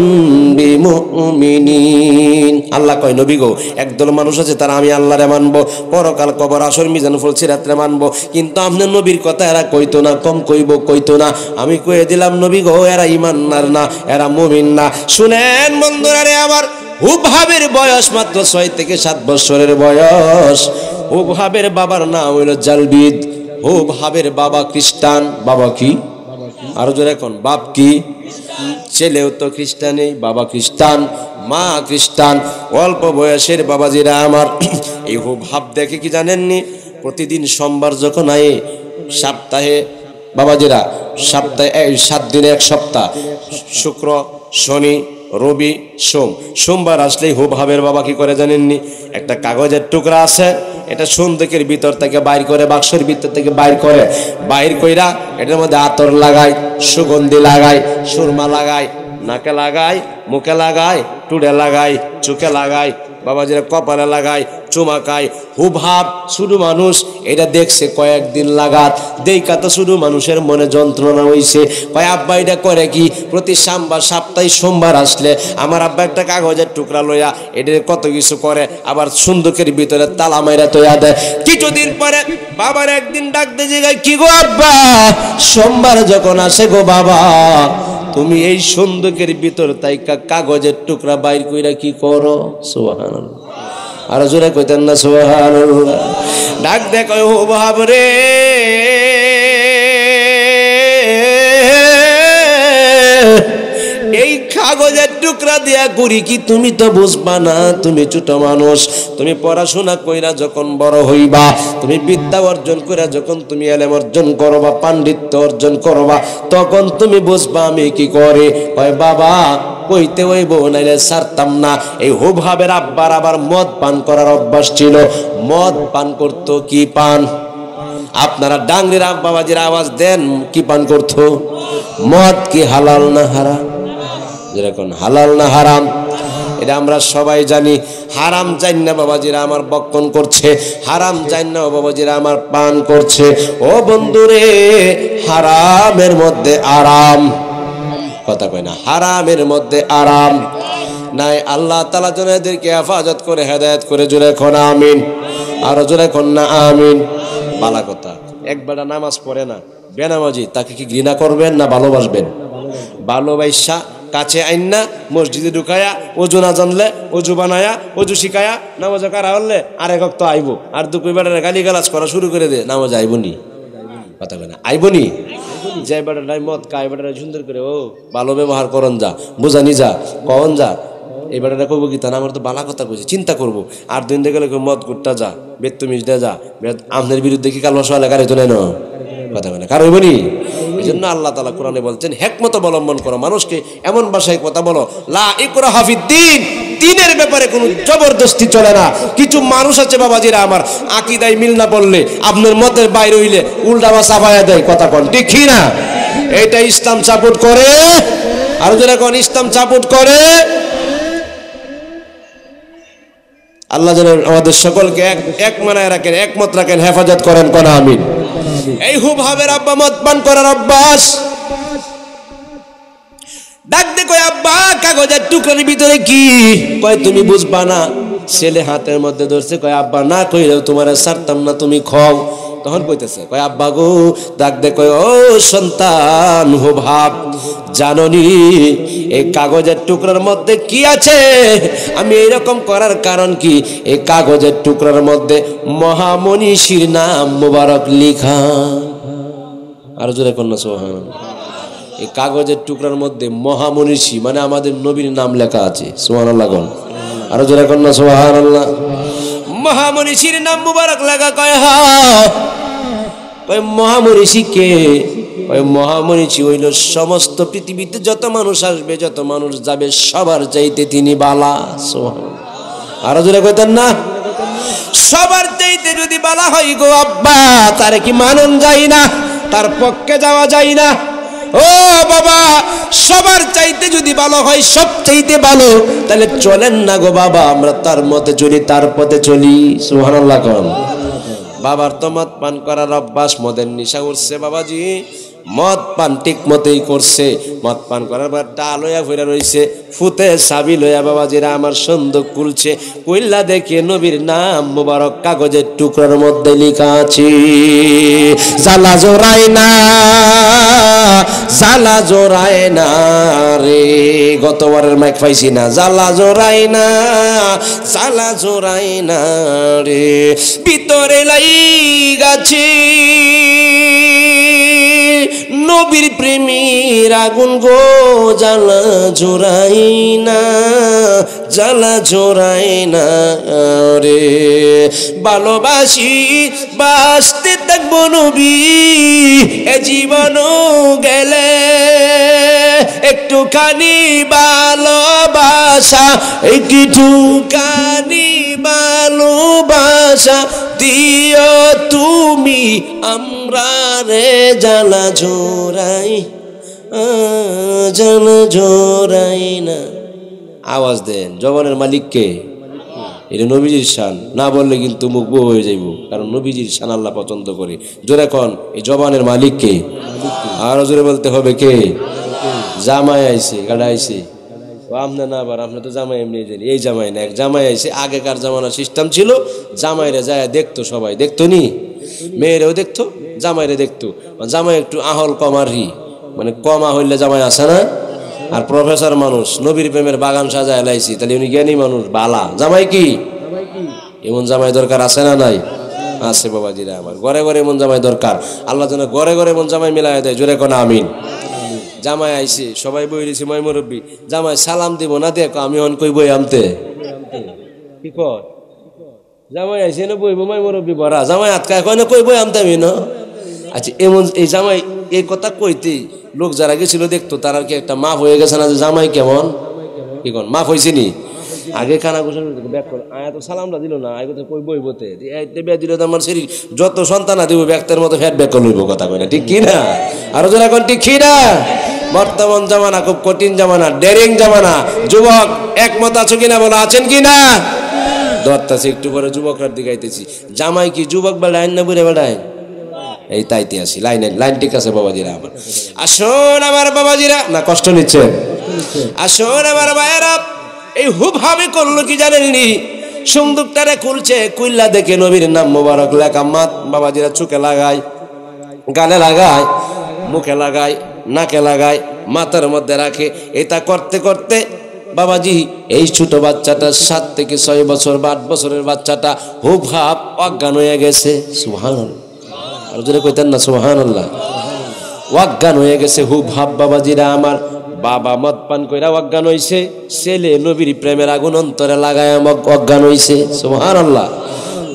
বিমুমিনিন। আল্লাহ কয়, নবী গো, একদল মানুষ আছে তারা আমি আল্লাহরে মানবো, পরকাল কবর আসর মিজান ফুল সিরাতরে মানবো, কিন্তু আপনি নবীর কথা এরা কইতো না, কম কইব কইতো না। আমি কয়ে দিলাম নবী গো, এরা ইমানদার না, এরা মুমিন না। শুনেন বন্ধুরা রে আমার, হুবহাবের বয়স মাত্র 6 থেকে 7 বছরের বয়স। হুবহাবের বাবার নাম হইল জালবিদ। হুবহাবের বাবা খ্রিস্টান। বাবা কি? আরো জোরে এখন, বাপ কি? ছেলেও তো খ্রিস্টানই, বাবা খ্রিস্টান, মা খ্রিস্টান। অল্প বয়সের বাবাজিরা আমার, এই হুবহাব দেখে কি জানেননি? প্রতিদিন সোমবার যখন আয়ে, সপ্তাহে বাবাজিরা, সপ্তাহে 7 দিনে 1 সপ্তাহ, শুক্র, শনি, রবি, সোম, সোমবার আসলেই হুবহাবের বাবা কি করে জানেননি? একটা কাগজের টুকরা আছে, এটা সন্দেকের ভিতর থেকে বাইর করে, বাক্সের ভিতর থেকে বাইর করে, বাইর কইরা এটার মধ্যে আতর লাগায়, সুগন্ধি লাগায়, সুরমা লাগায়, নাকে লাগায়, মুখে লাগায়, টুডে লাগায়, চোখে লাগায়, বাবাজিরা কপালে লাগায়, চুমাকায়। হুবহাব শুধু মানুষ এটা দেখছে কয়েকদিন লাগাত, দেখা তো শুধু মানুষের মনে যন্ত্রণা হইছে। কয় আব্বা এটা করে কি? প্রতি সপ্তাহে সোমবার আসলে আমার আব্বা একটা কাগজের টুকরা লইয়া এটা কত কিছু করে, আবার সুন্দুকের ভিতরে তালা মাইরা তৈয়া দেয়। কিছুদিন পরে বাবার একদিন ডাকতে জিগায়, কি গো আব্বা, সোমবার যখন আসে গো বাবা, তুমি এই সুন্দুকের ভিতর তাই কাগজের টুকরা বাইর কইরা কি করো? সুবহানাল্লাহ, আর জোরে কইতেন না সুবহানাল্লাহ? ডাক দে কয়, ও বাবরে, এই কাগজের টুকরা দিয়া করি কি? তুমি তো বুঝবা না, তুমি ছোট মানুষ, তুমি পড়াশোনা কইরা যখন বড় হইবা, তুমি বিদ্যা অর্জন কইরা যখন তুমি এলেম অর্জন করবা, পাণ্ডিত্য অর্জন করবা, তখন তুমি বুঝবা আমি কি করে। কয় বাবা, কইতে হইব, নাইলে ছাড়তাম না। এই হুবহাবের আব্বার আবার মদ পান করার অভ্যাস ছিল। মদ পান করতো কি পান? আপনারা ডাংরির বাবাজির আওয়াজ দেন, কি পান করতো? মদ কি হালাল না হারাম? যেরকম হালাল না হারাম এটা আমরা সবাই জানি। হারাম জান্না বাবাজিরা আমার বক্ষণ করছে, হারাম জান্না বাবাজিরা আমার পান করছে। ও বন্ধুরে, হারামের মধ্যে আরাম, কথা কয় না, হারামের মধ্যে আরাম নাই। আল্লাহ তাআলা যেন এদেরকে হেফাজত করে, হেদায়েত করে। জোরে কোন আমিন, আরো জোরে কোন না আমিন। বালা কথা, একবেলা নামাজ পড়ে না, বেনামাজি, তাকে কি ঘৃণা করবেন না ভালোবাসবেন? ভালোবাসা কাছে আইন না, মসজিদে ঢুকায়া, অজু না জানলে অজু বানায়া, অজু শিখায়া নামাজে কারা হলে আরেক তো আইব। আর দুপুর বেড়ারে গালি গালাজ করা শুরু করে দে, নামাজ আইবনি, কথা কয় না, আইবনি। যে বেড়াটাই মদ খায়, বেড়াটা সুন্দর করে ও ভালো ব্যবহার করন যা, বোঝানি যা, কন যা। এই বেড়াটা কইব কি, তা না আমার তো বালা কথা কইছে, চিন্তা করবো। আর দিন দেখে মদ গুটটা যা, বেত্তমিজ দে যা, আপনার বিরুদ্ধে কি কাল সকালে গাড়ি তোলে না, কথা বলে কার হইবনি। এই জন্য আল্লাহ তাআলা কোরআনে বলছেন, হিকমত অবলম্বন করো, মানুষকে এমন ভাষায় কথা বলো, লা ইকরাহা ফিদ্দীন, দ্বীনের ব্যাপারে কোনো জবরদস্তি চলে না। কিছু মানুষ আছে বাবাজিরা আমার, আকীদায় মিল না বললে, আপনার মতের বাইরে হইলে উল্টা বা চাপায়া দেয়, কথা কন ঠিক কি না? এইটা ইসলাম সাপোর্ট করে? আর যারা কোন ইসলাম সাপোর্ট করে? আল্লাহ যেন আমাদের সকলকে এক মানায় রাখেন, একমত রাখেন, হেফাজত করেন, কোন আমিন। এই হুবহাবের আব্বা মদ পান করার অভ্যাস। ডাক দে কয়, আব্বা কাগজের টুকরার ভিতরে কি? কয় তুমি বুঝবা না। ছেলে হাতের মধ্যে ধরছে, কয় আব্বা না কইলেও তোমার ছাড়তাম না, তুমি খাও। তখন কইতেছে, কয় আব্বা গো, ডাক দে কয়, ও সন্তান হুবহাব, জাননি এই কাগজের টুকরার মধ্যে কি আছে? আমি এইরকম করার কারণ কি? এই কাগজের টুকরার মধ্যে মহামনীষীর নাম মুবারক লিখা। আর জোরে কন্যা সুবহানাল্লাহ। এই কাগজের টুকরার মধ্যে মহামনীষী মানে আমাদের নবীর নাম লেখা আছে, সুবহানাল্লাহ। আর জোরে কন্যা সুবহানাল্লাহ। মহামনীষীর নাম মুবারক লেখা। কয় হ্যাঁ। কয় মহামনীষী কে? ওই মহামনীষী হইল সমস্ত পৃথিবীতে যত মানুষ আসবে, যত মানুষ যাবে, সবার চাইতে তিনি বালা। আরো জোরে কইতেন না? সবার চাইতে যদি বালা হয় গো আব্বা, তার কি মানন যায় না? তার পক্ষে যাওয়া যায় না? ও বাবা, সবার চাইতে যদি ভালো হয়, সব চাইতে ভালো, তাহলে চলেন না গো বাবা, আমরা তার মতে চলি, তার পথে চলি। সুবহানাল্লাহ কোন। বাবার তো মদ পান করার অভ্যাস, মদের নেশা উঠছে বাবাজি, মদ পান ঠিক মতেই করছে। মদ পান করার পর ডাল হইয়া ফিরা রইছে, ফুতে সাবি লইয়া বাবাজিরা আমার সন্দুক খুলছে, কইলা দেখে নবীর নাম মুবারক কাগজের টুকরার মধ্যে লেখা আছে। জ্বালা জোড়ায় না, জ্বালা জোড়ায় না রে, গতবারের মাইক পাইছি না। জ্বালা জোড়ায় না, জ্বালা জোড়ায় না রে, ভিতরে লাইগাছে নবীর প্রেমীর আগুন গো, জ্বালা জোড়াই না, জ্বালা জোড়াই না রে। ভালোবাসি বাসতে থাকবো নবী, এ জীবন গেলে একটুখানি ভালোবাসা, একটুখানি ভালোবাসা দিও তুমি আমরা রে। জ্বালা জোড়াই, জ্বালা জোড়াই না। আওয়াজ দেন, জবানের মালিককে। এটা নবীজির শান, না বললে কিন্তু মুখ বউ হয়ে যাইব, কারণ নবীজির শান আল্লাহ পছন্দ করে। জোরে কোন, এই জবানের মালিক কে? আরো জোরে বলতে হবে কে? জামাই আইছে, গাড়া আইছে। আপনি না, আবার আপনি তো জামাই এমনি জানি, এই জামাই না, এক জামাই আইছে। আগেকার জামানা সিস্টেম ছিল, জামাইরে যায় দেখতো, সবাই দেখতো নি, মেয়েরেও দেখতো, জামাইরে দেখতো। জামাই একটু আহল কমারি, মানে কমা হইলে জামাই আসে না। আর প্রফেসর মানুষ, নবীর প্রেমের বাগান সাজায় লাইছি, তাহলে উনি জ্ঞানী মানুষ, বালা জামাই। কি এমন জামাই দরকার আছে না নাই? আছে বাবাজিরা আমার, ঘরে ঘরে এমন জামাই দরকার। আল্লাহ যেন ঘরে ঘরে এমন জামাই মিলাই দেয়। জোরে কোন আমিন। জামাই আইছে, সবাই বই দিয়েছে, মই মুরব্বী। জামাই সালাম দিব না, দেখো আমি অন কই বই আমতে, কি কর? জামাই আইছে না বইব, মই মুরব্বী বড়া, জামাই আটকায় কয় না কই বই আমতে আমি না। আচ্ছা, এমন এই জামাই এই কথা কইতে লোক যারা গেছিল দেখতো, তারা কি একটা মাপ হয়ে গেছে না যে জামাই কেমন? কি কোন মাফ হইছে নি আগে কানা গোসল ব্যাক কর আয়া তো সালামটা দিল না আগে তো কই বইবতে এই বে দিল তো আমার শরীর যত সন্তান দিব ব্যক্তির মতো ফ্যাট ব্যাক লইব কথা কই না ঠিক কি না আর যারা কোন ঠিক কি না বর্তমান জামানা খুব কঠিন জামানা ডেরিং জামানা যুবক একমত আছো কিনা বলো আছেন কিনা দরতাছে একটু পরে যুবকরা দিগাইতেছি জামাই কি যুবক বেড়ায় না বুড়ে বেড়ায় এই তাইতে আসি লাইন ঠিক আছে বাবাজিরা আমার আসুন আমার বাবাজিরা না কষ্ট নিচ্ছে আসুন আমার ভাইয়েরা এই হুবহাবি করলো কি জানেননি সুন্দুকটারে খুলছে কুইল্লা দেখে নবীর নাম মোবারক লেখা মাত বাবাজিরা চোখে লাগায় গালে লাগায় মুখে লাগায় নাকে লাগায় মাথার মধ্যে রাখে এটা করতে করতে বাবাজি এই ছোট বাচ্চাটা 7 থেকে 6 বছর বা 8 বছরের বাচ্চাটা হুবহাব অজ্ঞান হয়ে গেছে সুবহানাল্লাহ আর জোরে কইতেন না সুবহানাল্লাহ অজ্ঞান হয়ে গেছে হুবহাব বাবাজিরা আমার বাবা মদ পান কইরা অজ্ঞান হইছে ছেলে নবীর প্রেমের আগুন অন্তরে লাগায় অজ্ঞান হইছে সুবহানাল্লাহ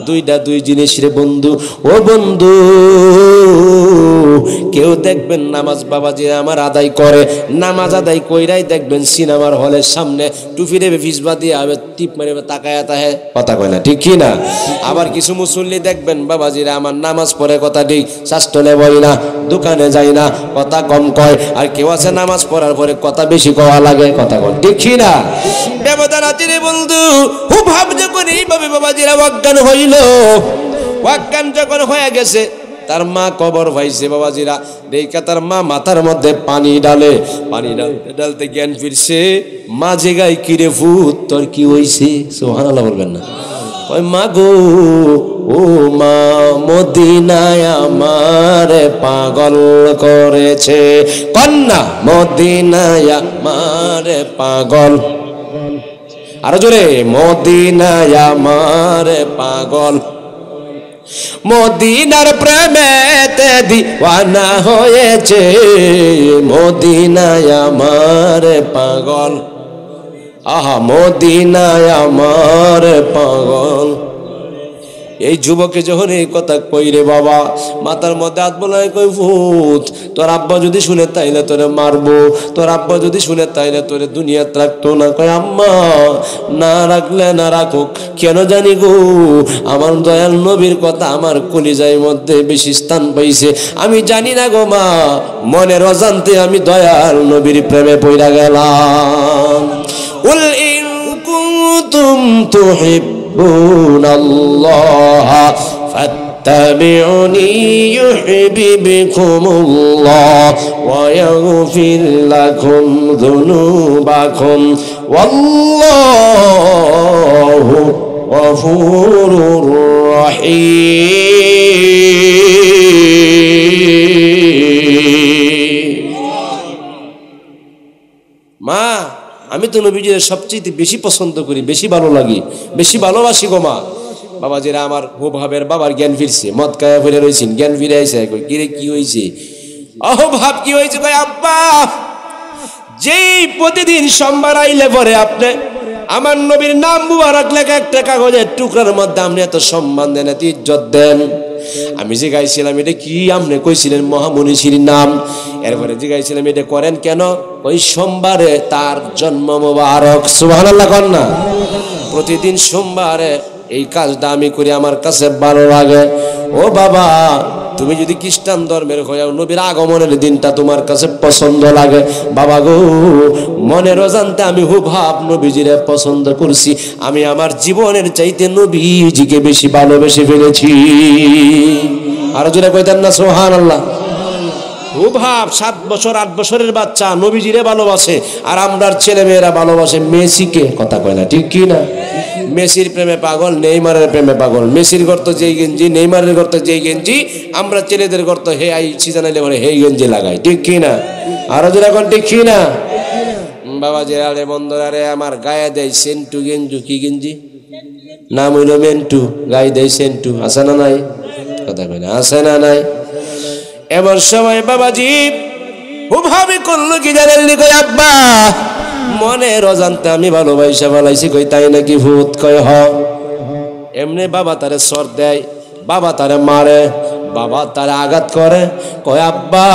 দুইটা দুই জিনিস রে বন্ধু ও বন্ধু কেউ দেখবেন নামাজ বাবাজি আমার আদায় করে নামাজ আদায় কইরাই দেখবেন সিনেমার হলের সামনে টুপি রেবে ফিসবা দিয়ে হবে টিপ মারে তাকায় তাহে কথা কয় না ঠিক কি না আবার কিছু মুসল্লি দেখবেন বাবাজিরা আমার নামাজ পড়ে কথা দিই শাস্ত্রে বই না দোকানে যাই না কথা কম কয় আর কেউ আছে নামাজ পড়ার পরে কথা বেশি কওয়া লাগে কথা কয় ঠিক কি না ব্যবধান আছে রে বন্ধু হুবহাব যখন এইভাবে বাবাজিরা অজ্ঞান হইল অজ্ঞান যখন হয়ে গেছে তার মা কবর পাইছে বাবাজিরা দেখা তার মা মাথার মধ্যে পানি ডালে পানি ডালতে ডালতে জ্ঞান ফিরছে মা জেগাই কিরে ভূত তোর কি হইছে সুবহানাল্লাহ বলবেন না ওই মা গো ও মা মদিনায় আমারে পাগল করেছে কন্যা মদিনায় আমারে পাগল আরো জোরে মদিনায় আমারে পাগল মদিনার প্রেমেতে দিওয়ানা হয়েছে মদিনায় আমারে পাগল আহা মদিনায় আমারে পাগল এই যুবকে যখন এই কথা কই রে বাবা মাথার মধ্যে হাত বলায় কই ভূত তোর আব্বা যদি শুনে তাইলে তোরে মারবো তোর আব্বা যদি শুনে তাইলে তোরে দুনিয়াত রাখতো না কয় আম্মা না রাখলে না রাখুক কেন জানি গো আমার দয়াল নবীর কথা আমার কলিজার মধ্যে বেশি স্থান পাইছে আমি জানি না গো মা মনের অজান্তে আমি দয়াল নবীর প্রেমে পইরা গেলাম উল ইন কুনতুম তুহিব্বুন আল্লাহ ফাত্তাবিউনি ইউহিব্বুকুমুল্লাহ ওয়া ইয়াগফির লাকুম যুনুবাকুম ওয়াল্লাহু গফুরুর রহিম মা আমি তো নবীজির সবচেয়ে বেশি পছন্দ করি বেশি ভালো লাগি বেশি ভালোবাসি গো মা বাবাজিরা আমার হুবহাবের বাবার জ্ঞান ফিরছে মদ খায়া ফিরে রইছেন জ্ঞান ফিরে আইছে কই কিরে কি হইছে ভাব কি হইছে কই আব্বা যেই প্রতিদিন সোমবার আইলে পরে আপনি আমার নবীর নাম মুবারক লেখা একটা কাগজের টুকরার মধ্যে আপনি এত সম্মান দেন এত ইজ্জত দেন আমি যে গাইছিলাম এটা কি আপনি কইছিলেন মহামনীষীর নাম এরপরে যে গাইছিলাম এটা করেন কেন ওই সোমবারে তার জন্ম মোবারক সুবহানাল্লাহ কর না প্রতিদিন সোমবারে এই কাজটা আমি করি আমার কাছে ভালো লাগে ও বাবা তুমি যদি খ্রিস্টান ধর্মের হয়ে নবীর আগমনের দিনটা তোমার কাছে পছন্দ লাগে বাবা গো মনের অজান্তে আমি হুবহাব নবীজিরে পছন্দ করছি আমি আমার জীবনের চাইতে নবীজিকে বেশি ভালোবেসে ফেলেছি আর জোরে কইতেন না সুবহানাল্লাহ হুবহাব 7 বছর 8 বছরের বাচ্চা নবীজিরে ভালোবাসে আর আমরার ছেলে মেয়েরা ভালোবাসে মেসিকে কথা কয় না ঠিক কি না মেসির প্রেমে পাগল নেইমারের প্রেমে পাগল মেসির গর্ত যেই গেঞ্জি নেইমারের গর্ত যেই গেঞ্জি আমরা ছেলেদের গর্ত হে আই সিজন আইলে বলে হেই গেঞ্জি লাগাই ঠিক কি না আরো যারা কোন ঠিক কি না বাবা যে আরে বন্ধুরা আমার গায়ে দেয় সেন্টু গেঞ্জু কি গেঞ্জি নাম হইল মেন্টু গায়ে দেয় সেন্টু আছে না নাই কথা কয় না আছে না নাই এমন সময় বাবাজি হুবহাবি করলো কি জানেন নি কই আব্বা মনের অজান্তে আমি ভালোবাসা বালাইছি কই তাই নাকি ভূত কয় হ এমনি বাবা তারে সর দেয় বাবা তারে মারে বাবা তারে আঘাত করে কয় আব্বা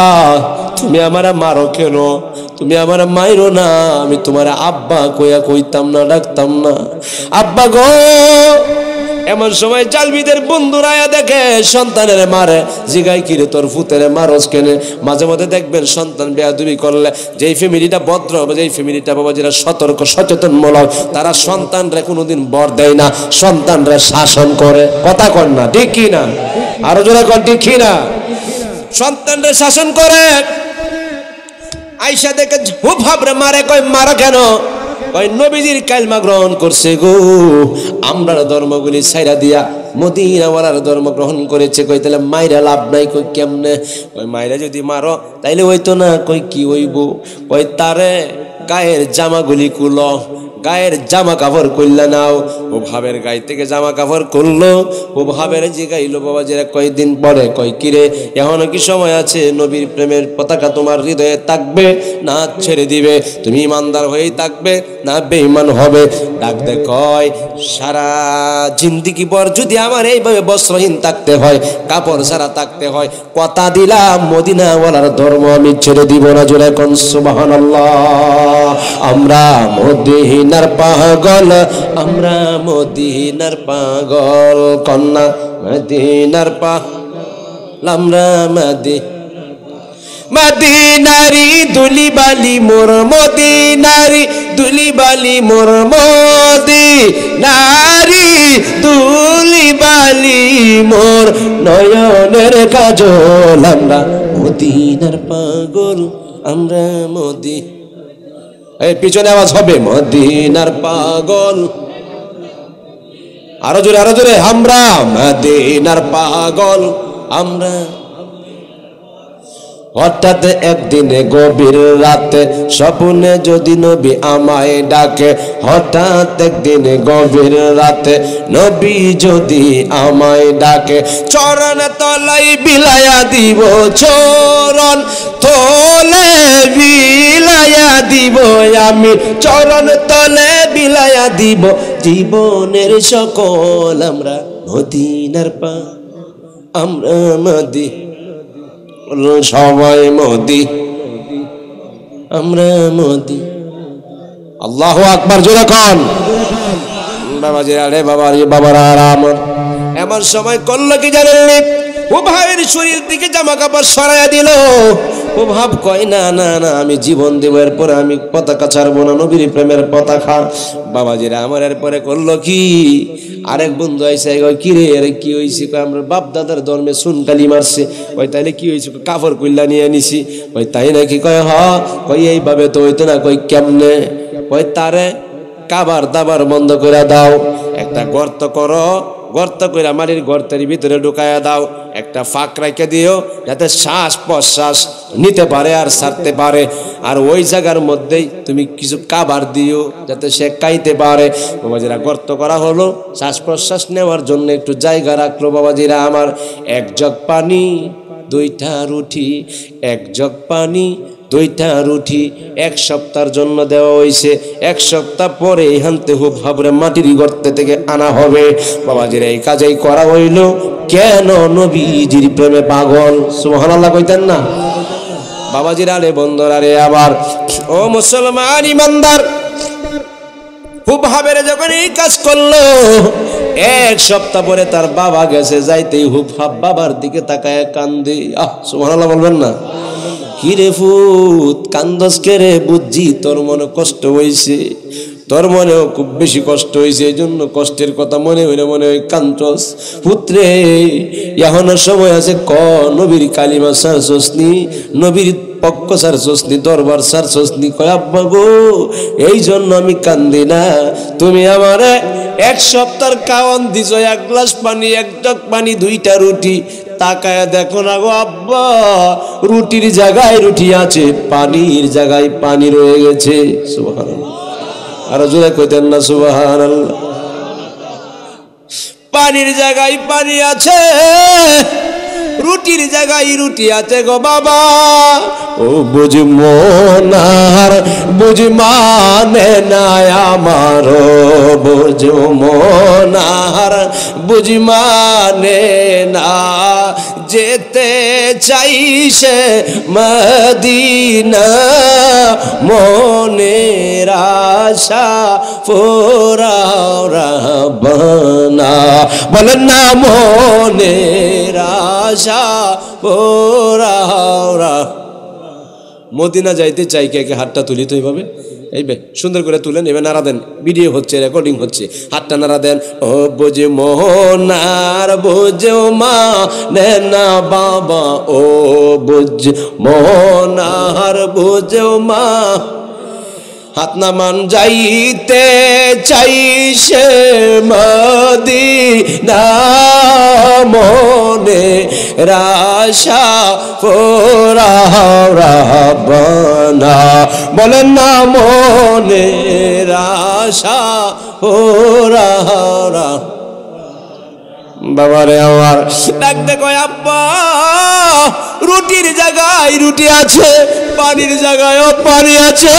তুমি আমারে মারো কেন তুমি আমার মাইরো না, আমি তোমার আব্বা কইয়া কইতাম না, ডাকতাম না। আব্বা গো। এমন সময় জালবিদের বন্ধুরা দেখে সন্তানের মারে, জিগাই কিরে তোর ফুতের মারস কেনে। মাঝে মধ্যে দেখবেন সন্তান বেয়াদবি করলে, যেই ফ্যামিলিটা ভদ্র হবে, যেই ফ্যামিলিটা বাবা যেটা সতর্ক সচেতনমূলক, তারা সন্তানরা কোনোদিন বর দেয় না, সন্তানরা শাসন করে। কথা কন না, ঠিক কি না? আরো জোরে কন, ঠিক কি না? সন্তানরা শাসন করে। আইসা দেখে খুব ভাবরে মারে, কয় মারা কেন? কয় নবীজির কালমা গ্রহণ করছে গো, আমরা ধর্মগুলি ছাইরা দিয়া মদিনাওয়ালার ধর্ম গ্রহণ করেছে। কই তাহলে মাইরা লাভ নাই। কই কেমনে? কই মাইরা যদি মারো তাইলে হইতো না। কই কি হইব? কই তারে গায়ের জামাগুলি খুলো, গায়ের জামা কাপড় করলে নাও। ও ভাবের গায়ে থেকে জামা কাপড় করলো, ও ভাবের জিগাইলো বাবা যেরা কয়েকদিন পরে। কয় কিরে এখনো কি সময় আছে? নবীর প্রেমের পতাকা তোমার হৃদয়ে থাকবে না ছেড়ে দিবে? তুমি ইমানদার হয়েই থাকবে না বেঈমান হবে? ডাক দে কয় সারা জিন্দিগি পর যদি আমার এইভাবে বস্ত্রহীন থাকতে হয়, কাপড় ছাড়া থাকতে হয়, কথা দিলাম মদিনাওয়ালার ধর্ম আমি ছেড়ে দিব না। জোরে কোন সুবহানাল্লাহ। আমরা মদিনার পাগল, আমরা মদিনার পাগল, কন্যা মদিনার পাগল, আমরা মদিনারি দুলি বালি মোর, মদিনারি দুলি বালি মোর, মদিনারি দুলি বালি মোর, নয়নের কাজল, আমরা মদিনার পাগল, আমরা এই পিছনে আওয়াজ হবে মদিনার পাগল। আরো জোরে, আরো জোরে, আমরা মদিনার পাগল, আমরা। হঠাৎ একদিনে গভীর রাতে স্বপ্নে যদি নবী আমায় ডাকে, হঠাৎ একদিনে গভীর রাতে নবী যদি আমায় ডাকে, চরণ তলাই বিলায়া দিব, চরণ তলে বিলায়া দিব আমি, চরণ তলে বিলায়া দিব জীবনের সকল, আমরা মদিনার পা, আমরা সবাই মোদি, আমরা মোদি। আল্লাহু আকবার জোরে কোন। বাবাজি আরে বাবারা আরাম। এমন সময় করলো কি জানেন? ও ভাইয়ের শরীর থেকে জামা কাপড় সরাইয়া দিল। ও ভাব কয় না না না, আমি জীবন দেব, এরপরে আমি পতাকা ছাড়বো না, নবীর প্রেমের পতাকা। বাবাজিরা আমার এরপরে করলো কি, আরেক বন্ধু আইসে, কি রে আরে কি হয়েছে? আমরা বাপ দাদার ধর্মে সুনকালি মারছে। কই তাইলে কি হয়েছে? কাপড় কুল্লা নিয়ে নিছি। কই তাই নাকি? কয় হ। কই এইভাবে তো হইতো না। কই কেমনে? কই তারে কাবার দাবার বন্ধ করে দাও, একটা গর্ত করো, গর্ত করে মাটির গর্তের ভিতরে ঢুকাইয়া দাও, একটা ফাঁক রেখে দিও যাতে শ্বাস প্রশ্বাস নিতে পারে আর ছাড়তে পারে, আর ওই জায়গার মধ্যেই তুমি কিছু কাবার দিও যাতে সে খাইতে পারে। বাবাজিরা গর্ত করা হলো, শ্বাস প্রশ্বাস নেওয়ার জন্য একটু জায়গা রাখলো। বাবাজিরা আমার, এক জগ পানি দুইটা রুটি, এক জগ পানি দুইটা রুটি, এক সপ্তাহের জন্য দেওয়া হয়েছে। এক সপ্তাহ পরে হানতে খুব ভাবরে মাটির গর্তে থেকে আনা হবে। বাবাজির এই কাজেই করা হইল কেন? নবীজির প্রেমে পাগল। সুবহানাল্লাহ কইতেন না বাবাজির? আরে বন্ধুরা রে, আবার ও মুসলমান ইমানদার, খুব ভাবেরে যখন এই কাজ করলো, এক সপ্তাহ পরে তার বাবা গেছে, যাইতেই হুব হাব বাবার দিকে তাকায় কান্দে। সুবহানাল্লাহ বলবেন না? কিরে ফুত কান্দস কে রে? বুঝছি তোর মনে কষ্ট হয়েছে, তোর মনেও খুব বেশি কষ্ট হয়েছে, এই জন্য কষ্টের কথা মনে হইলে মনে হয় কান্দস। পুত্রে এখনো সময় আছে, ক নবীর কালিমা সার সসনি, নবীর পক্ষ সার সসনি, দরবার সার সসনি। কয় আব্বা গো, এই জন্য আমি কান্দি না, তুমি আমারে এক সপ্তাহ খাওয়ান দিছ, এক গ্লাস পানি, এক জগ পানি, দুইটা রুটি, তাকায় দেখো না গো আব্বা, রুটির জায়গায় রুটি আছে, পানির জায়গায় পানি রয়ে গেছে। সুবহানাল্লাহ, আরো জোরে কইতেন না সুবহানাল্লাহ? পানির জায়গায় পানি আছে, রুটির জায়গায় রুটি আছে গো বাবা। ও বুঝ মনার বুঝ মানে না আমার, বুঝ মনার বুঝ মানে না, যেতে চাই সে মদিনা, মনের আশা পোরাও রাব্বানা, বলেন না মনের আশা পোরাও রাব্বানা। মদিনা যাইতে চাই, কে কে হাতটা তুলি তো এইভাবে, এইবে সুন্দর করে তুলেন, এবার নাড়া দেন, ভিডিও হচ্ছে, রেকর্ডিং হচ্ছে, হাতটা নাড়া দেন। ও বুঝে মোহনার বুঝে মা না বাবা, ও বুঝ মোহনার বুঝে মা, হাত নামান যাইতে চাই সে মদিনা, মনে রাশা পোরাও রাব্বানা, বলেন না মনে রাশা পোরাও রাব্বানা। বাবারে আমার ডাকতে কয় আব্বা, রুটির জায়গায় রুটি আছে, পানির জায়গায়ও পানি আছে,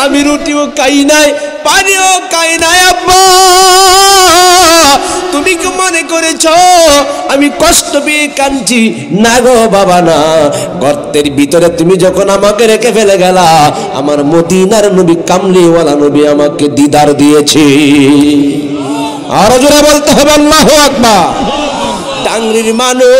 আমি রুটিও খাই নাই পানিও খাই নাই আব্বা, তুমি কি মনে করেছ আমি কষ্ট পেয়ে কাঁদছি? না গো বাবা না, গর্তের ভিতরে তুমি যখন আমাকে রেখে ফেলে গেলা, আমার মদিনার নবী কামলিওয়ালা নবী আমাকে দিদার দিয়েছে। আরো জোরে বলতে হবে আল্লাহু আকবার। টাঙ্গরির মানুষ,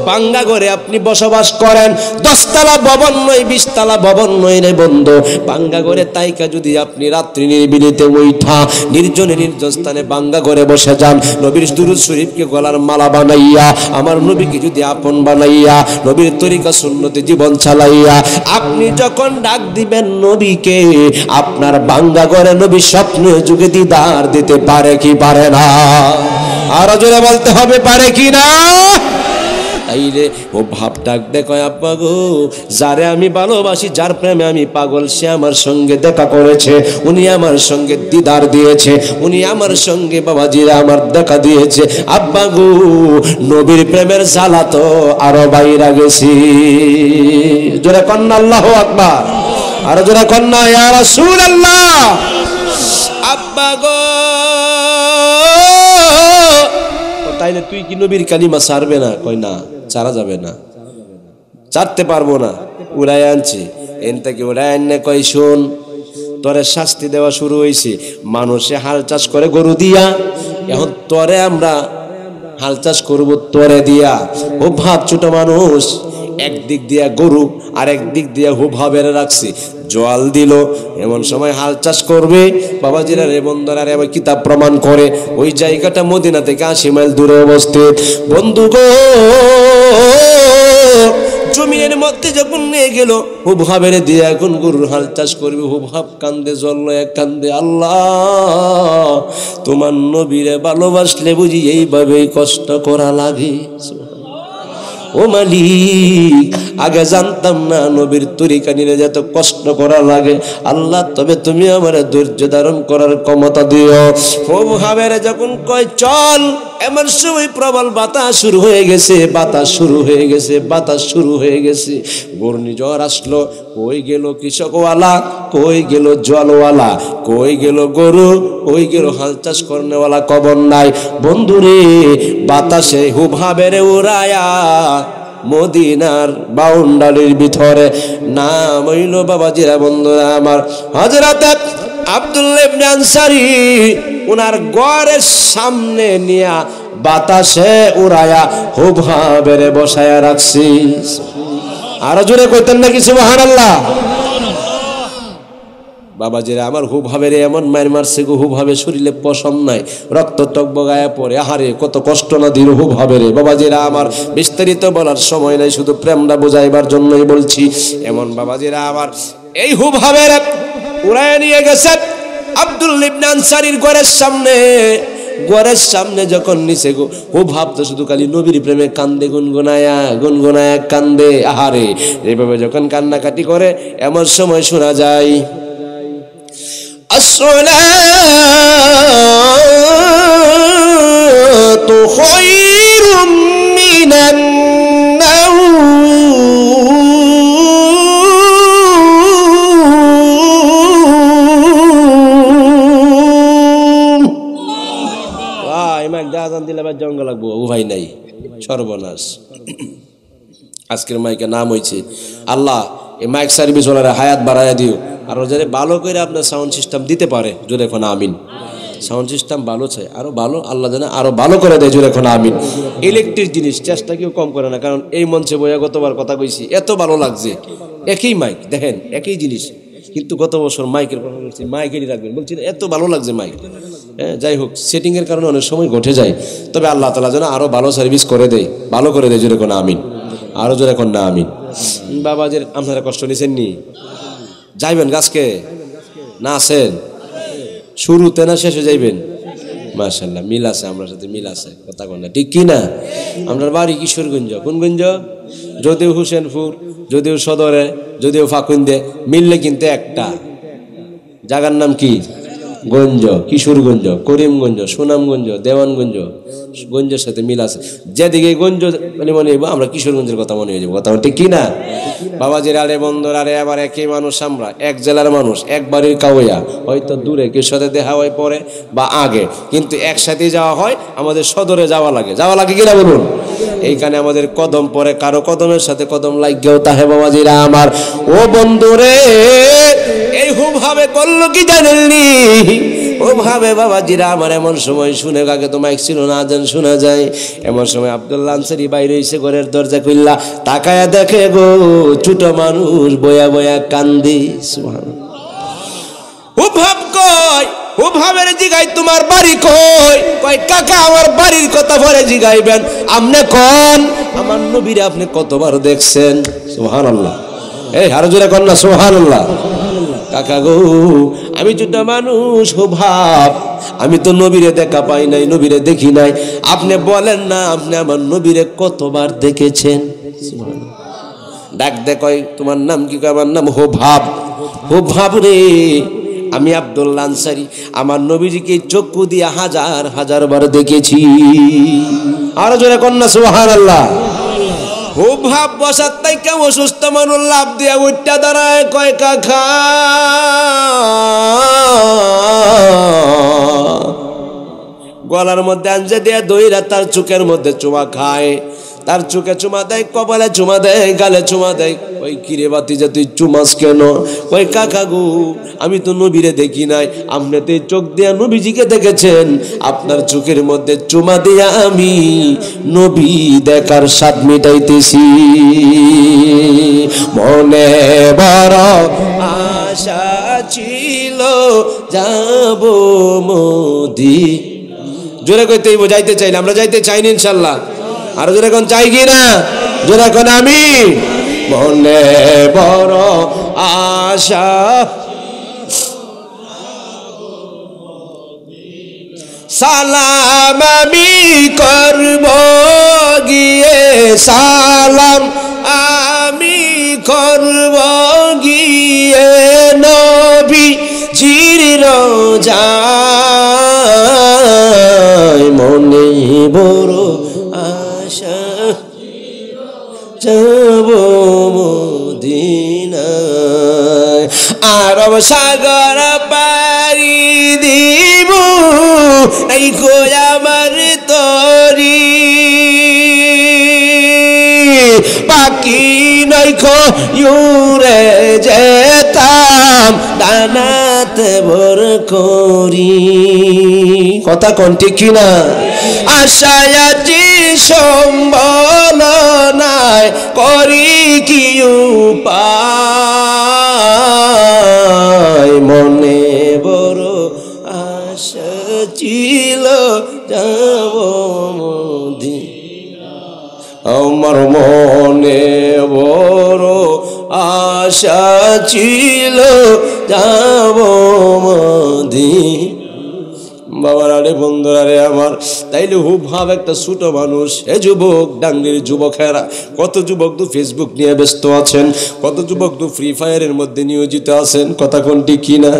বাঙ্গা ঘরে আপনি বসবাস করেন, 10 তলা ভবন নয় 20 তলা ভবন নয় রে বন্ধু, বাঙ্গা ঘরে তাইকা যদি আপনি রাত্রি নিরিবিলিতে উঠা নির্জনে নির্জন স্থানে বাঙ্গা ঘরে বসে যান, নবীর দুরূদ শরীফকে গলার মালা বানাইয়া, আমার নবীকে যদি আপন বানাইয়া, নবীর তরিকা সুন্নতে জীবন চালাইয়া আপনি যখন ডাক দিবেন নবীকে, আপনার বাঙ্গা ঘরে নবী স্বপ্নে যুগে দিদার দিতে পারে কি পারে না? আরো জোরে বলতে হবে পারে কি না? তাইলে ও ভাব ডাক দেখয় আব্বা গো, যারে আমি ভালোবাসি, যার প্রেমে আমি পাগল, সে আমার সঙ্গে দেখা করেছে, উনি আমার সঙ্গে দিদার দিয়েছে, উনি আমার সঙ্গে বাবাজিরা আমার দেখা দিয়েছে। আব্বা গো, নবীর প্রেমের জ্বালা তো আরো বাইরা গেছি। জোরে কন্যা আল্লাহু আকবার, আরো জোরে কন্যা ইয়া রাসূলুল্লাহ। আব্বা গো, তাইলে তুই কি নবীর কালিমা ছাড়বে না? কই না, ছাড়া যাবে না, ছাড়তে পারবো না, উড়াই আনছি এন থেকে উড়াই আনলে কই শোন, তোরে শাস্তি দেওয়া শুরু হয়েছে। মানুষে হাল চাষ করে গরু দিয়া, এখন তোরে আমরা হাল চাষ করবো তোরে দিয়া। ও ভাব ছোট মানুষ, একদিক দিয়া গরু আর একদিক দিয়া হুভা বেড়ে রাখছি, জল দিল, এমন সময় হাল চাষ করবে। বাবাজিরা রে বন্ধুরা রে, কিতাব প্রমাণ করে ওই জায়গাটা মদিনা থেকে 80 মাইল দূরে অবস্থিত। বন্ধু গো, জমিনের মধ্যে যখন নিয়ে গেল, হুভা বেড়ে দিয়ে এখন গরুর হাল চাষ করবে, হুভাব কান্দে, জল এক কান্দে, আল্লাহ তোমার নবীরে ভালোবাসলে বুঝি এইভাবেই কষ্ট করা লাগে। ও মালিক, আগে জানতাম না নবীর তরিকা নিলে যত কষ্ট করা লাগে। আল্লাহ তবে তুমি আমার ধৈর্য ধারণ করার ক্ষমতা দিও। প্রভুহাবের যখন কয় চল, এমন সময় প্রবল বাতাস শুরু হয়ে গেছে, বাতাস শুরু হয়ে গেছে, বাতাস শুরু হয়ে গেছে। ঘূর্ণিঝড় আসলো, কই গেল কৃষকওয়ালা, কই গেল জলওয়ালা, কই গেল গরু, কই গেল হাল চাষ করনেওয়ালা, কবর নাই। বন্ধুরে, বাতাসে হুভাবের উড়ায়া মদিনার বাউন্ডারির ভিতরে নাম হইল বাবাজিরা বন্ধুরা আমার হযরত আব্দুল্লাহ ইবনে আনসারী, উনার ঘরের সামনে নিয়া বাতাসে উড়ায়া হুভাবের বসায়া রাখছি। আরো জোরে কইতেন নাকি সুবহানাল্লাহ? বাবাজিরা আমার হুভাবের এমন মার মারছে গো, হুভাবে শরীরে পশম নাই, রক্ত টকবগায়া পড়ে, আহারে কত কষ্ট না দিল হুভাবেরে। বাবাজিরা আমার বিস্তারিত বলার সময় নাই, শুধু প্রেমটা বোঝাইবার জন্যই বলছি। এমন বাবাজিরা আমার এই হুভাবের উড়ায় নিয়ে গেছে আব্দুল্লাহ ইবনে আনসারীর ঘরের সামনে। ঘরের সামনে যখন নিচে গো, হুভাব তো শুধু খালি নবীর প্রেমে কান্দে, গুনগুনায়া গুনগুনায়া কান্দে, আহারে এইভাবে যখন কান্নাকাটি করে, এমন সময় শোনা যায় আসসালাতু খায়রুম আজান দিলে আবার জঙ্গল লাগবো, ও ভাই নাই, সর্বনাশ। আজকের মাইকে নাম হয়েছে আল্লাহ এই মাইক সার্ভিস ওনারা হায়াত বাড়াইয়া দিও, আর যারা ভালো করে আপনার সাউন্ড সিস্টেম দিতে পারে, জোরে এখন আমিন। সাউন্ড সিস্টেম ভালো চাই, আরো ভালো, আল্লাহ জানে আরো ভালো করে দেয়, জোরে এখন আমিন। ইলেকট্রিক জিনিস চেষ্টা কেউ কম করে না, কারণ এই মঞ্চে বইয়া গতবার কথা কইছি, এত ভালো লাগছে। একই মাইক দেখেন, একই জিনিস, কিন্তু গত বছর মাইকের কথা বলছি, মাইকেরই রাখবেন বলছি, এত ভালো লাগছে মাইক। হ্যাঁ, যাই হোক, সেটিং এর কারণে অনেক সময় ঘটে যায়, তবে আল্লাহ তাআলা যেন আরো ভালো সার্ভিস করে দেয়, ভালো করে দেয়, জোরে এখন আমিন। আরো জোরে এখন না আমিন। বাবাজির আপনারা কষ্ট নিছেন নি? যাইবেন গাছকে না আছেন? শুরুতে না শেষে যাইবেন? মাশাআল্লাহ, মিল আছে, আমার সাথে মিল আছে, কথা কন না, ঠিক কি না? আপনার বাড়ি কিশোরগঞ্জ, কোন গঞ্জ? যদিও হুসেনপুর, যদিও সদরে, যদিও ফাকুন্দে, মিললে কিন্তু একটা জায়গার নাম কি? গঞ্জ, কিশোরগঞ্জ, করিমগঞ্জ, সুনামগঞ্জ, দেওয়ানগঞ্জ, গঞ্জের সাথে মিল আছে। যেদিকে গঞ্জ মানে মনে হইব, আমরা কিশোরগঞ্জের কথা মনে হয়ে যাবো, কথা ঠিক কি না? বাবাজির আরে বন্ধুর আরে, আবার একই মানুষ, আমরা এক জেলার মানুষ, এক বাড়ির কাউয়া, হয়তো দূরে কেউ সাথে দেখা হয় পরে বা আগে, কিন্তু একসাথে যাওয়া হয়, আমাদের সদরে যাওয়া লাগে, যাওয়া লাগে কিনা বলুন? এইখানে আমাদের কদম পরে, কারো কদমের সাথে কদম লাগেও তাহে বাবাজিরা আমার। ও বন্ধুরে, এই ভাবে করলো কি জানেননি? ও ভাবে বাবাজিরা আমার, এমন সময় শুনে, আগে তো মাইক ছিল না, আজান শোনা যায়, এমন সময় আব্দুল্লাহ আনসারী বাইরে এসে ঘরের দরজা খুললা, তাকায়া দেখে গো ছোট মানুষ বয়া বয়া কান্দি। সুবহানাল্লাহ। ও ভাব কয়, ও ভাবের জিগাই তোমার বাড়ি কই? কয় কাকা আমার বাড়ির কথা পরে জিগাইবেন, আপনি কোন আমার নবীরে আপনি কতবার দেখছেন? সুবহানাল্লাহ। এই হার জোরে কন না সুবহানাল্লাহ। কাকা গো, আমি ছোট মানুষ, ও ভাব আমি তো নবীরে দেখা পাই নাই, নবীরে দেখি নাই, আপনি বলেন না আপনি আমার নবীরে কতবার দেখেছেন? ডাক দে কয় তোমার নাম কি? আমার নাম হো ভাব। হো ভাব রে, আমি আব্দুল্লাহ আনসারী আমার নবীজিকে চক্ষু দিয়ে হাজার হাজার বার দেখেছি। আরো জোরে কন্যা সুবহানাল্লাহ। ও ভাব বসার তাইকা অসুস্থ মানুষ লাভ দিয়া উঠটা দাঁড়ায়, কয় কাকা গলার মধ্যে আঞ্জে দিয়ে দইরা তার চোখের মধ্যে চুমা খায়, তার চোখে চুমা দেয়, কপালে চুমা দেয়, গালে চুমা দেয়। ওই কিরে বাতি যে তুই চুমাস কেন? ওই কাকা গো, আমি তো নবীরে দেখি নাই, আপনি তো চোখ দিয়া নবীজিকে দেখেছেন, আপনার চোখের মধ্যে চুমা দিয়া আমি নবী দেখার স্বাদ মিটাইতেছি। মনে বড় আশা ছিল যাব মোদি। জোরে কইতে যাইতে চাইলে, আমরা যাইতে চাইনি ইনশাল্লাহ। আর জোরে কোন চাই কি না? জোরে কোন আমি। মনে বড় আশা সালাম আমি করব গিয়ে, সালাম আমি করব গিয়ে নবী জির রোজায়। মনে বড় আশা যাব মদিনায়, আরব সাগর পাড়ি দিব, এই কই আমার তরি পাখি নইখো ইউরে যেতাম ডানাতে ভর করি। কথা কোন ঠিক কিনা? আশায় আজি সম্বল নাই, করি কি উপায়? মনে বড় আশা ছিল যাব মদিনা, আমার মনে বড় আশা ছিল যাব মদিনা। বাবার আরে বন্ধুরা রে আমার, তাইলে হুব ভাব একটা ছোট মানুষ। এ যুবক, ডাঙ্গির যুবকেরা, কত যুবক তো ফেসবুক নিয়ে ব্যস্ত আছেন, কত যুবক তো ফ্রি ফায়ারের মধ্যে নিয়োজিত আছেন, কথা কোনটি কি না?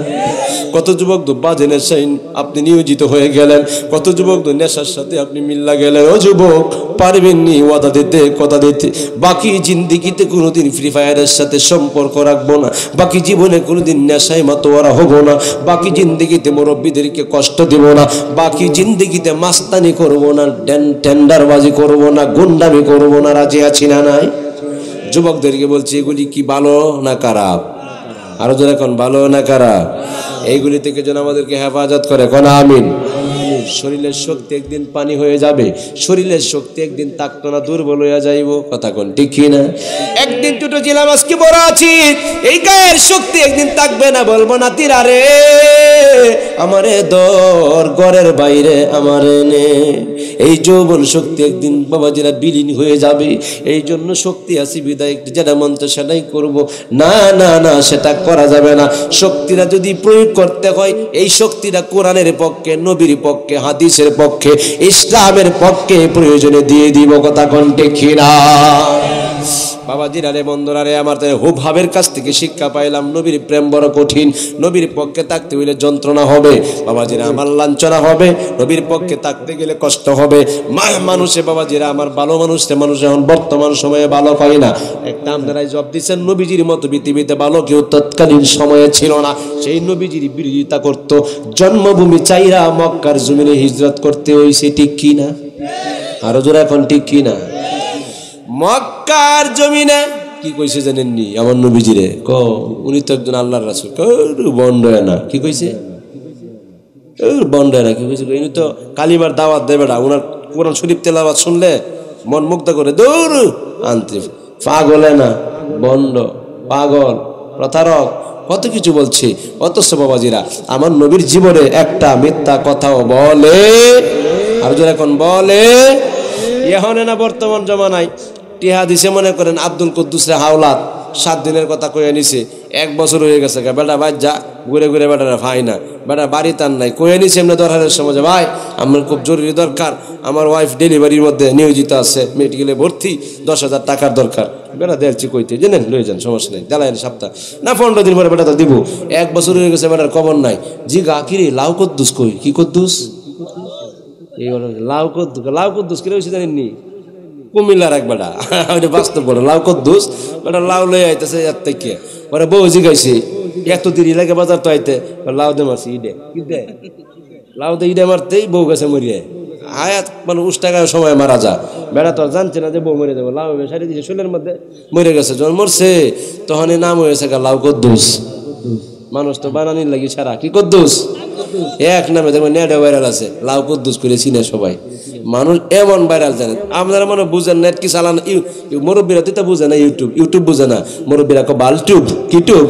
কত যুবক তো বাজে নেশায় আপনি নিয়োজিত হয়ে গেলেন, কত যুবক তো নেশার সাথে আপনি মিল্লা গেলেন। ও যুবক, পারবেননি ওয়াদা দিতে, কথা দিতে, বাকি জিন্দিগিতে কোনোদিন ফ্রি ফায়ারের সাথে সম্পর্ক রাখবো না, বাকি জীবনে কোনোদিন নেশায় মাতোয়ারা হবো না, বাকি জিন্দিগিতে মুরব্বীদেরকে কষ্ট দেব না, বাকি জিন্দিগিতে মাস্তানি করবো না, টেন্ডারবাজি করবো না, গুন্ডামি করবো না। রাজি আছি না নাই? যুবকদেরকে বলছি, এগুলি কি ভালো না খারাপ? আরো যারা এখন ভালো না খারাপ? এইগুলি থেকে যেন আমাদেরকে হেফাজত করে, কোন আমিন। শরীরের শক্তি একদিন পানি হয়ে যাবে, শরীরের শক্তি একদিন থাকতো না, দুর্বল হয়ে যাইব, কথা কোন ঠিক না? একদিন ছোট ছিলাম, আজকে বড় আছি, এই গায়ের শক্তি একদিন থাকবে না, বলবো না তিরা রে আমারে দর, ঘরের বাইরে আমারে নে। এই যৌবন শক্তি একদিন বাবাজিরা বিলীন হয়ে যাবে। এই জন্য শক্তি আছে বিদায় যেটা মন চায় সেটাই করবো। না না না, সেটা করা যাবে না। শক্তিটা যদি প্রয়োগ করতে হয়, এই শক্তিটা কোরআনের পক্ষে, নবীর পক্ষে, হাদিসের পক্ষে, ইসলামের পক্ষে প্রয়োজনে দিয়ে দিব, কথা কোনটি কিনা? বাবাজিরা রে বন্ধুরা রে আমার, হুব ভাবের কাছ থেকে শিক্ষা পাইলাম, নবীর প্রেম বড় কঠিন, নবীর পক্ষে থাকতে হইলে যন্ত্রণা হবে বাবাজিরা আমার, লাঞ্ছনা হবে, নবীর পক্ষে থাকতে গেলে কষ্ট হবে। মানুষে বাবাজিরা আমার, ভালো মানুষে মানুষ এখন বর্তমান সময়ে ভালো পাই না। একটা আপনারাই জব দিচ্ছেন, নবীজির মতো পৃথিবীতে ভালো কেউ তৎকালীন সময়ে ছিল না। সেই নবীজির বিরোধিতা করতো, জন্মভূমি চাইরা মক্কার জমিনে হিজরত করতে হইছে, ঠিক কি না? আরো জোরে এখন ঠিক কি না? মক্কার জমিনে কি কইছে জানেননি আমার নবীজিরে? উনি তো একজন আল্লাহর রাসূল। বন্ড না, কি কইছে? বন্ড না, কি কইছে? উনি তো কালিমার দাওয়াত দেবে না, ওনার কোরআন শরীফ তেলাওয়াত শুনলে মন মুগ্ধ করে দৌড় আনতে। পাগল না, বন্ড, পাগল, প্রতারক, কত কিছু বলছে। অথচ বাবাজিরা আমার নবীর জীবনে একটা মিথ্যা কথাও বলে, আর যারা এখন বলে, এখন না বর্তমান জমানায় টিহা দিছে, মনে করেন আব্দুল কুদ্দুসরে হাওলাত 7 দিনের কথা কয়ে নিছে, 1 বছর হয়ে গেছে, বেটা ভাই যা ঘুরে ঘুরে বেটারা ভাই না, বেটা বাড়ি তার নাই, কয়ে নিছে এমনি দরকারের সময়, ভাই আমার খুব জরুরি দরকার, আমার ওয়াইফ ডেলিভারির মধ্যে নিয়োজিত আছে, মেডিকেলে ভর্তি, 10,000 টাকার দরকার। বেটা দেখছি কইতে, জানেন লয়ে যান, সমস্যা নেই, দেলাইন সপ্তাহ না 15 দিন পরে বেটা তো দিব। 1 বছর হয়ে গেছে, বেটার খবর নাই। জি গা কিরে লাউ কদ্দুস কই? কি কদ্দুস? এই লাউ কদ্দুস, লাউ কদ্দুস কিরে হয়েছে জানেননি? কুমিল্লার এক বেটা, বাস্তব বড় লাউ কদ্দুস, বেটা লাউ লয়ে আইতেছে এর থেকে, পরে বউ জিগাইছে এত দেরি লাগে বাজার তো আইতে, লাউ দে মারছি ইডে, কি দে লাউ দে ইডে মারতেই বউ গেছে মরিয়ে। আয়াত মানে উষ্টাগায় সময় মারা যা, বেড়া তো আর জানছে না যে বউ মরে যাবো, লাউ সারি দিয়েছে শোলের মধ্যে, মরে গেছে। যখন মরছে তখন নাম হয়েছে লাউ কদ্দুস। মানুষ তো বানানির লাগি সারা, কি কদ্দুস এক নামে দেখবেন নেটে ভাইরাল আছে, লাউ কদ্দুস করে চিনে সবাই। মানুষ এমন ভাইরাল জানেন, আপনারা মনে বুঝেন নেট কি চালান, মুরব্বীরা তো বুঝে না, ইউটিউব বুঝে না, মুরব্বীরা বাল টিউব, কি টিউব